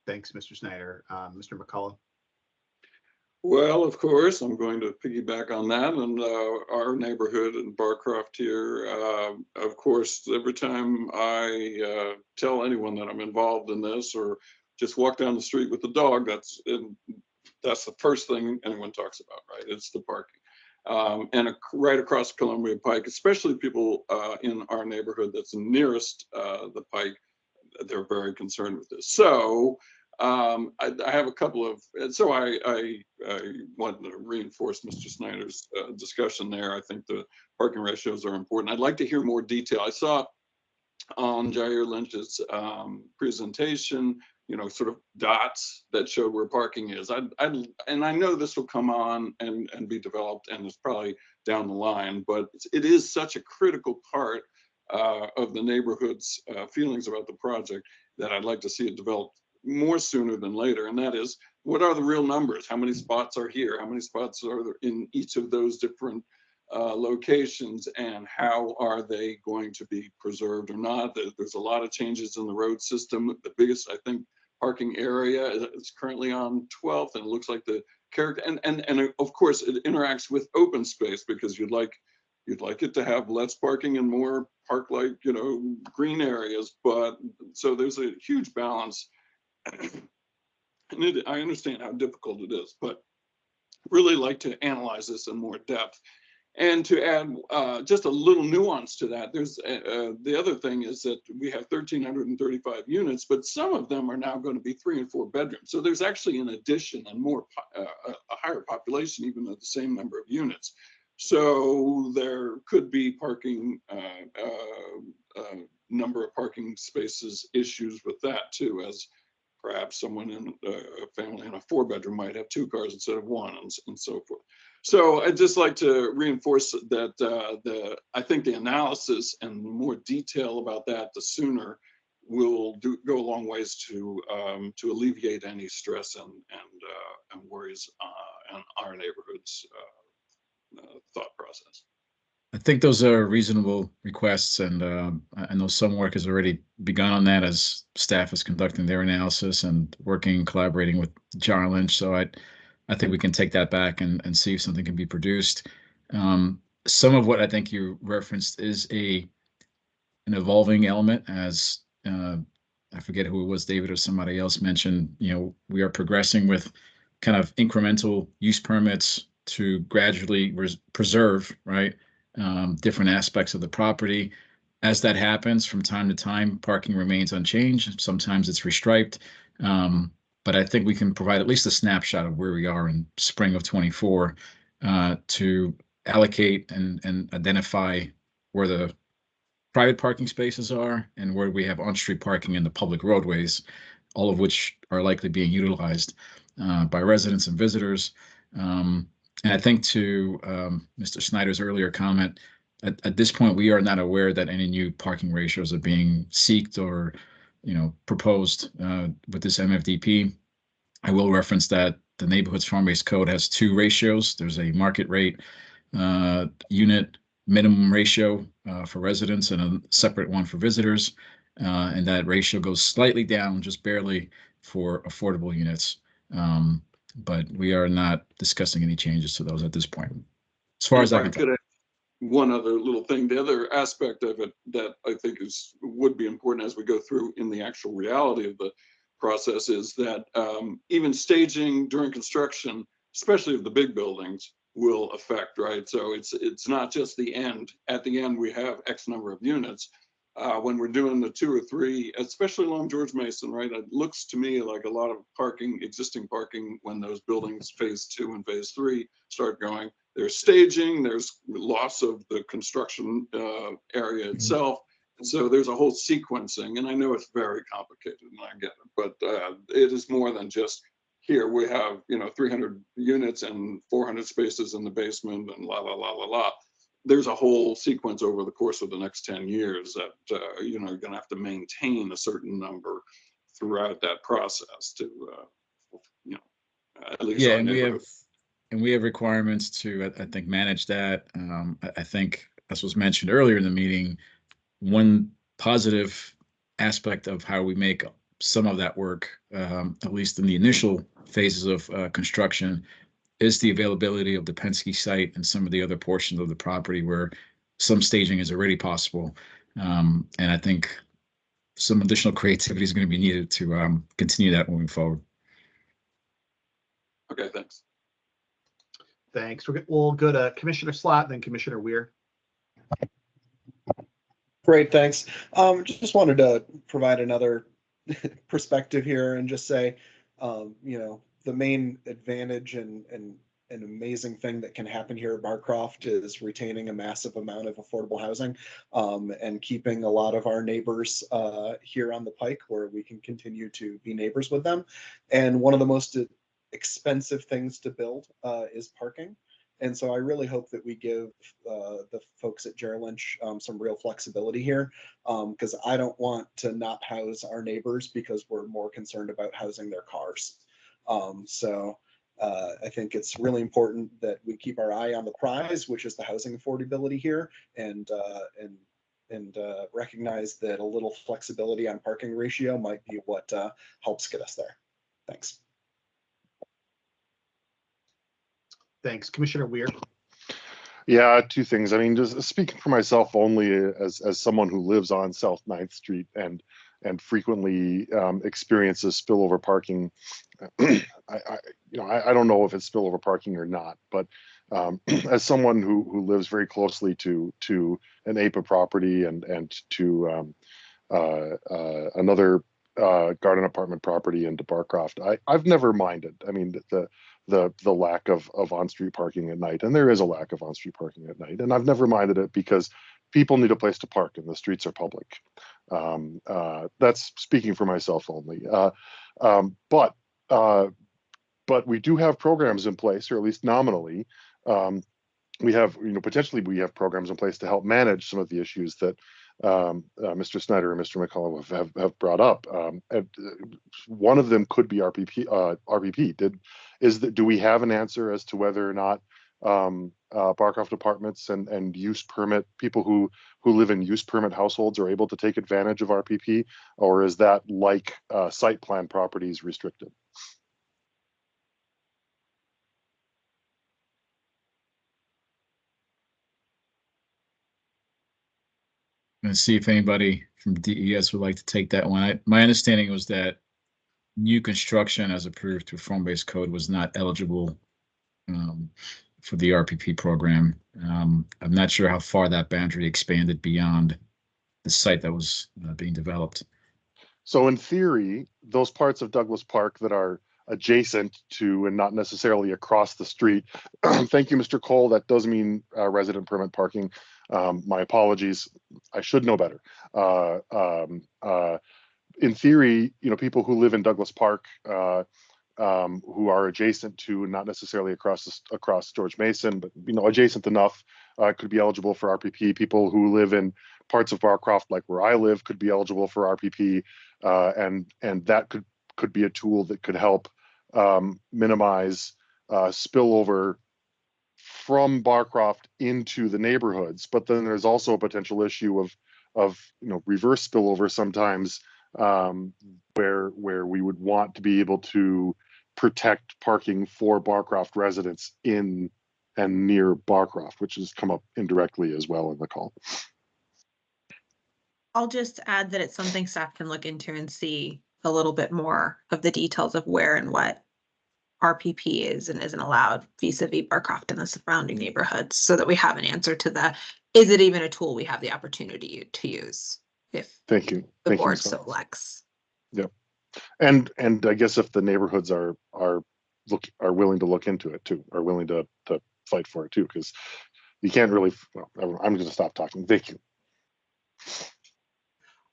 Thanks, Mr. Snyder. Mr. McCullough. Well, of course, I'm going to piggyback on that. And our neighborhood in Barcroft here, of course, every time I tell anyone that I'm involved in this or just walk down the street with the dog, that's the first thing anyone talks about, right? It's the parking. And right across Columbia Pike, especially people in our neighborhood that's nearest the Pike, they're very concerned with this. So I have a couple of, and so I wanted to reinforce Mr. Snyder's discussion there. I think the parking ratios are important. I'd like to hear more detail. I saw on Jair Lynch's presentation, sort of dots that showed where parking is. And I know this will come on and be developed, and it's probably down the line, but it is such a critical part of the neighborhood's feelings about the project that I'd like to see it developed more sooner than later. And that is, what are the real numbers? How many spots are here? How many spots are there in each of those different locations, and how are they going to be preserved or not? There's a lot of changes in the road system. The biggest, I think, parking area is currently on 12th, and it looks like the character, and of course it interacts with open space, because you'd like it to have less parking and more park-like, green areas. But so there's a huge balance. And I understand how difficult it is, but really like to analyze this in more depth. And to add just a little nuance to that, there's the other thing is that we have 1,335 units, but some of them are now going to be 3 and 4 bedrooms. So there's actually an addition and more a higher population, even though the same number of units. So there could be parking number of parking spaces issues with that too, as perhaps someone in a family in a 4-bedroom might have 2 cars instead of 1, and so forth. So I'd just like to reinforce that I think the analysis and the more detail about that, the sooner will go a long ways to alleviate any stress and worries in our neighborhood's thought process. I think those are reasonable requests, and I know some work has already begun on that as staff is conducting their analysis and collaborating with Jar Lynch. So I think we can take that back and see if something can be produced. Some of what I think you referenced is an evolving element, as I forget who it was, David or somebody else mentioned. We are progressing with kind of incremental use permits to gradually preserve, right? Different aspects of the property. As that happens, from time to time, parking remains unchanged. Sometimes it's restriped. But I think we can provide at least a snapshot of where we are in spring of 24 to allocate and identify where the private parking spaces are and where we have on-street parking in the public roadways, all of which are likely being utilized by residents and visitors. And I think to Mr. Snyder's earlier comment, at this point, we are not aware that any new parking ratios are being sought or, proposed with this MFDP. I will reference that the Neighborhoods Farm-Based Code has 2 ratios. There's a market rate unit minimum ratio for residents and a separate one for visitors. And that ratio goes slightly down, just barely, for affordable units. But we are not discussing any changes to those at this point, as far as I can tell. One other little thing, the other aspect of it that I think would be important as we go through in the actual reality of the process is that even staging during construction, especially of the big buildings, will affect, right? So it's not just the end. At the end, we have X number of units. When we're doing the 2 or 3, especially along George Mason, right? It looks to me like a lot of existing parking, when those buildings phase 2 and phase 3 start going, there's staging, there's loss of the construction area itself. And so there's a whole sequencing, and I know it's very complicated, and I get it, but it is more than just here we have, 300 units and 400 spaces in the basement and la, la, la, la, la. There's a whole sequence over the course of the next 10 years that, you're going to have to maintain a certain number throughout that process to, at least. Yeah, and we have requirements to, I think, manage that. I think, as was mentioned earlier in the meeting, one positive aspect of how we make some of that work, at least in the initial phases of construction, is the availability of the Penske site and some of the other portions of the property where some staging is already possible. And I think some additional creativity is going to be needed to continue that moving forward. Okay, thanks. Thanks. We'll go to Commissioner Slott, then Commissioner Weir. Great, thanks. Just wanted to provide another perspective here and just say, the main advantage and an amazing thing that can happen here at Barcroft is retaining a massive amount of affordable housing and keeping a lot of our neighbors here on the Pike, where we can continue to be neighbors with them. And one of the most expensive things to build is parking. And so I really hope that we give the folks at Jar Lynch some real flexibility here, because I don't want to not house our neighbors because we're more concerned about housing their cars. So I think it's really important that we keep our eye on the prize, which is the housing affordability here, and recognize that a little flexibility on parking ratio might be what helps get us there. Thanks. Thanks. Commissioner Weir. Yeah, 2 things. I mean, just speaking for myself only as someone who lives on South 9th Street and frequently experiences spillover parking, I don't know if it's spillover parking or not, but as someone who lives very closely to an APA property and to another garden apartment property into Barcroft, I've never minded. I mean, the lack of on-street parking at night, and there is a lack of on-street parking at night, and I've never minded it because people need a place to park and the streets are public. That's speaking for myself only. But we do have programs in place, or at least nominally. We have, potentially we have programs in place to help manage some of the issues that Mr. Snyder and Mr. McCullough have brought up. One of them could be RPP. Do we have an answer as to whether or not Barcroft apartments and use permit people who live in use permit households are able to take advantage of RPP, or is that like site plan properties restricted? Let's see if anybody from DES would like to take that one. My understanding was that new construction as approved through form-based code was not eligible for the RPP program. I'm not sure how far that boundary expanded beyond the site that was being developed. So in theory, those parts of Douglas Park that are adjacent to and not necessarily across the street. Thank you, Mr. Cole. That does mean resident permit parking. My apologies. I should know better. In theory, people who live in Douglas Park, who are adjacent to, not necessarily across George Mason, but adjacent enough, could be eligible for RPP. People who live in parts of Barcroft, like where I live, could be eligible for RPP, and that could be a tool that could help minimize spillover from Barcroft into the neighborhoods. But then there's also a potential issue of reverse spillover sometimes, where we would want to be able to protect parking for Barcroft residents in and near Barcroft, which has come up indirectly as well in the call. I'll just add that it's something staff can look into and see a little bit more of the details of where and what RPP is and isn't allowed vis-a-vis Barcroft and the surrounding neighborhoods, so that we have an answer to is it even a tool we have the opportunity to use if Thank you. the Thank you, board Ms. so Collins. elects. Yep. And I guess if the neighborhoods are willing to look into it too, are willing to fight for it too, because you can't really. Well, I'm going to stop talking. Thank you.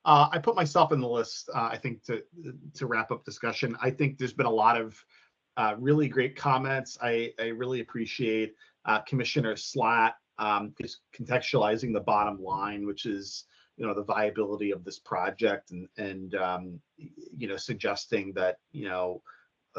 I put myself in the list, I think, to wrap up discussion. I think there's been a lot of really great comments. I really appreciate Commissioner Slatt just contextualizing the bottom line, which is the viability of this project, and suggesting that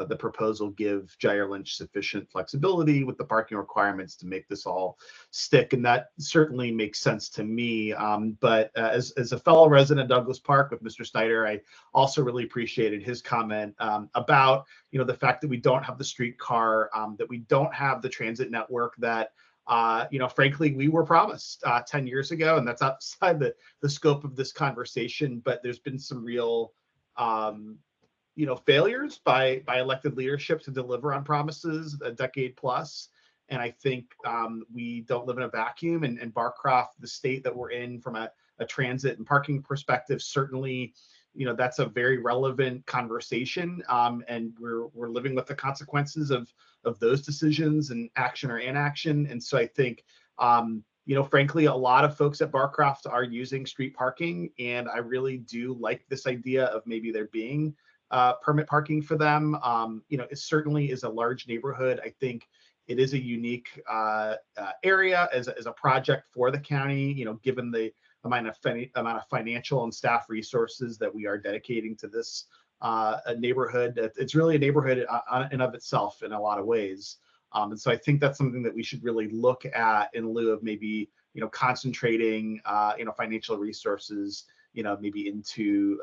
the proposal give Gyre Lynch sufficient flexibility with the parking requirements to make this all stick, and that certainly makes sense to me. But as a fellow resident of Douglas Park with Mr. Snyder, I also really appreciated his comment about the fact that we don't have the streetcar, that we don't have the transit network that frankly we were promised 10 years ago, and that's outside the scope of this conversation. But there's been some real failures by elected leadership to deliver on promises a decade plus. And I think we don't live in a vacuum, and Barcroft, the state that we're in from a transit and parking perspective, certainly, that's a very relevant conversation. And we're living with the consequences of those decisions and action or inaction. And so I think, frankly, a lot of folks at Barcroft are using street parking, and I really do like this idea of maybe there being permit parking for them. It certainly is a large neighborhood. I think it is a unique area as a project for the county, given the amount of financial and staff resources that we are dedicating to this neighborhood. It's really a neighborhood in and of itself in a lot of ways. And so I think that's something that we should really look at in lieu of maybe, concentrating, financial resources, maybe into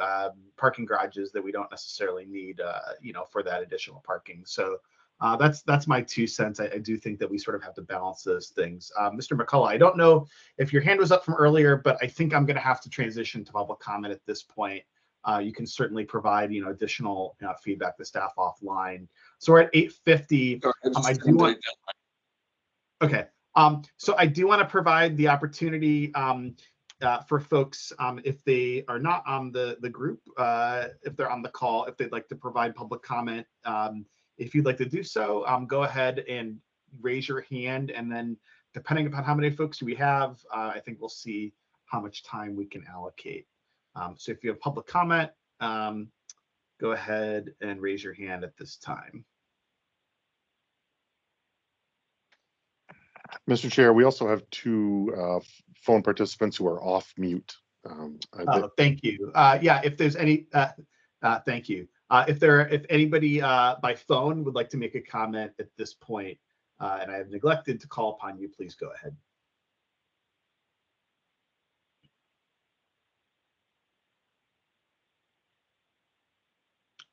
parking garages that we don't necessarily need, for that additional parking. So that's my 2 cents. I do think that we sort of have to balance those things. Mr. McCullough, I don't know if your hand was up from earlier, but I think I'm going to have to transition to public comment at this point. You can certainly provide, additional feedback to staff offline. So we're at 8:50. Sorry, I just I turned do want. it down. Okay. So I do want to provide the opportunity for folks, if they are not on the group, if they're on the call, if they'd like to provide public comment, if you'd like to do so, go ahead and raise your hand, and then depending upon how many folks we have, I think we'll see how much time we can allocate. So if you have public comment, go ahead and raise your hand at this time. Mr. Chair, we also have two phone participants who are off mute. Thank you. Yeah, if there's any, thank you. If anybody by phone would like to make a comment at this point, and I have neglected to call upon you, please go ahead.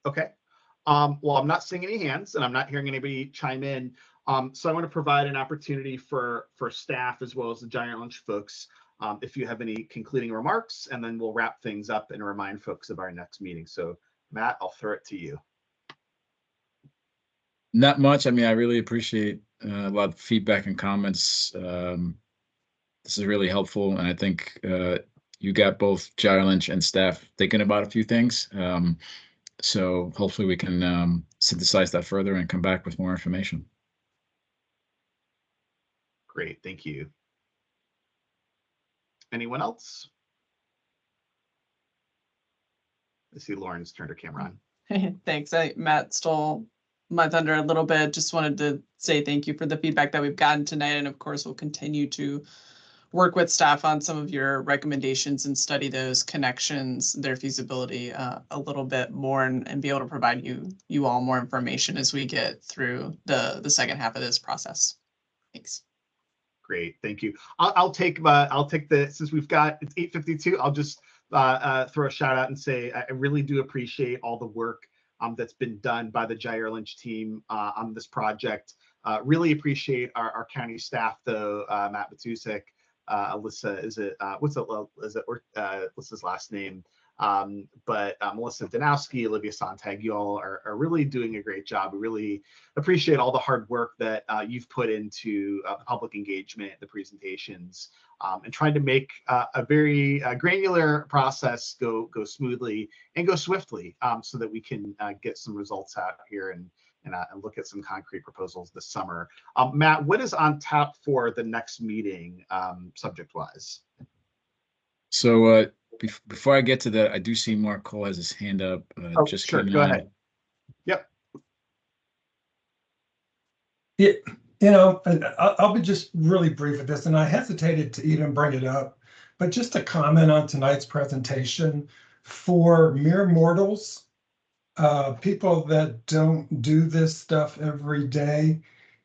Okay. Well, I'm not seeing any hands, and I'm not hearing anybody chime in. So I want to provide an opportunity for staff as well as the Giant Lunch folks, if you have any concluding remarks, and then we'll wrap things up and remind folks of our next meeting. So Matt, I'll throw it to you. Not much. I mean, I really appreciate a lot of feedback and comments. This is really helpful, and I think you got both Giant Lunch and staff thinking about a few things. So hopefully we can synthesize that further and come back with more information. Great, thank you. Anyone else? I see Lauren's turned her camera on. Thanks. Matt stole my thunder a little bit. Just wanted to say thank you for the feedback that we've gotten tonight. And of course, we'll continue to work with staff on some of your recommendations and study those connections, their feasibility a little bit more, and be able to provide you all more information as we get through the second half of this process. Thanks. Great, thank you. I'll take the, since we've got, it's 8:52, I'll just throw a shout out and say I really do appreciate all the work that's been done by the Giant Lunch team on this project. Really appreciate our county staff though, Matt Matusik, Alyssa, Alyssa's last name? But Melissa Danowski, Olivia Sontagiol are really doing a great job. We really appreciate all the hard work that you've put into the public engagement, the presentations, and trying to make a very granular process go smoothly and go swiftly, so that we can get some results out here and look at some concrete proposals this summer. Matt, what is on tap for the next meeting, subject-wise? So before I get to that, I do see Mark Cole has his hand up. Just sure, go ahead. Yep. Yeah, you know, I'll be just really brief with this, and I hesitated to even bring it up, but just to comment on tonight's presentation, for mere mortals, people that don't do this stuff every day,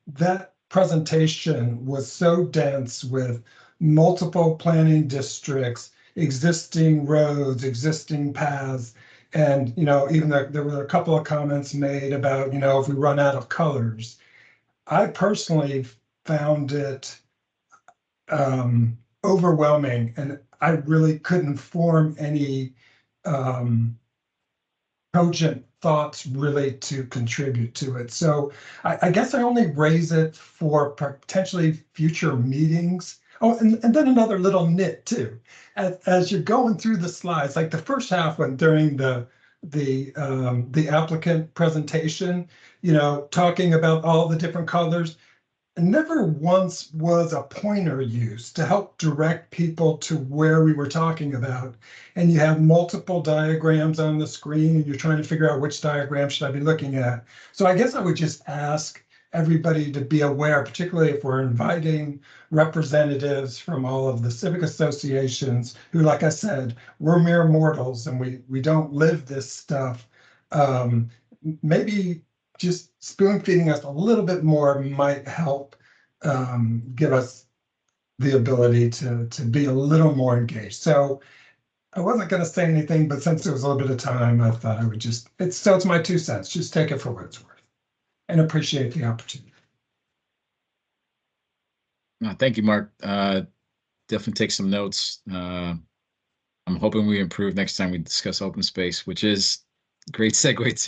that presentation was so dense with multiple planning districts, existing roads, existing paths, and even there were a couple of comments made about if we run out of colors. I personally found it overwhelming, and I really couldn't form any cogent thoughts really to contribute to it. So I guess I only raise it for potentially future meetings. Oh, and then another little nit too. As you're going through the slides, like the first half when during the applicant presentation, talking about all the different colors, never once was a pointer used to help direct people to where we were talking about. And you have multiple diagrams on the screen and you're trying to figure out which diagram should I be looking at. So I guess I would just ask everybody to be aware, particularly if we're inviting representatives from all of the civic associations who, like I said, we're mere mortals and we don't live this stuff. Maybe just spoon feeding us a little bit more might help give us the ability to be a little more engaged. So I wasn't going to say anything, but since there was a little bit of time, I thought I would just, it's my 2 cents. Just take it for what it's worth and appreciate the opportunity. Thank you, Mark. Definitely take some notes. I'm hoping we improve next time we discuss open space, which is a great segue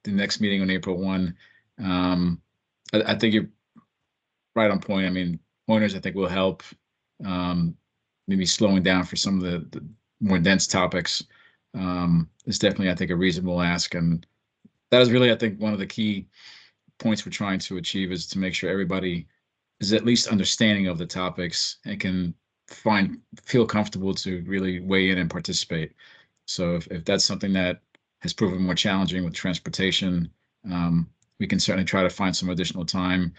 to the next meeting on April 1. I think you're right on point. I mean, pointers I think will help. Maybe slowing down for some of the more dense topics is definitely, I think, a reasonable ask. And that is really, I think, one of the key points we're trying to achieve, is to make sure everybody is at least understanding of the topics and can feel comfortable to really weigh in and participate. So if that's something that has proven more challenging with transportation, we can certainly try to find some additional time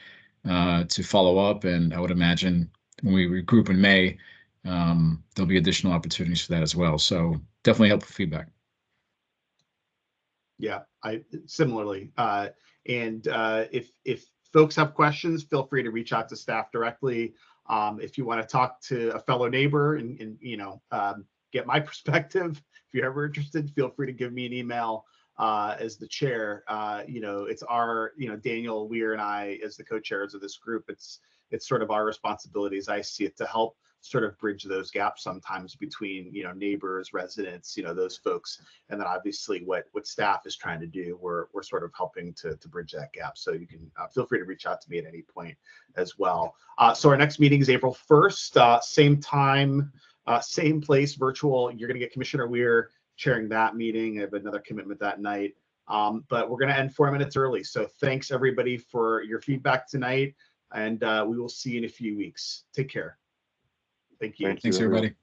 to follow up. And I would imagine when we regroup in May, there'll be additional opportunities for that as well. So definitely helpful feedback. Yeah, I similarly. If folks have questions, feel free to reach out to staff directly. If you want to talk to a fellow neighbor and get my perspective, if you're ever interested, feel free to give me an email. As the chair, it's our, Daniel Weir and I, as the co-chairs of this group, it's sort of our responsibility, as I see it, to help sort of bridge those gaps sometimes between, neighbors, residents, those folks, and then obviously what staff is trying to do. We're sort of helping to bridge that gap. So you can feel free to reach out to me at any point as well. So our next meeting is April 1st, same time, same place, virtual. You're going to get Commissioner Weir chairing that meeting. I have another commitment that night, but we're going to end 4 minutes early. So thanks everybody for your feedback tonight, and we will see you in a few weeks. Take care. Thank you. Thanks everybody.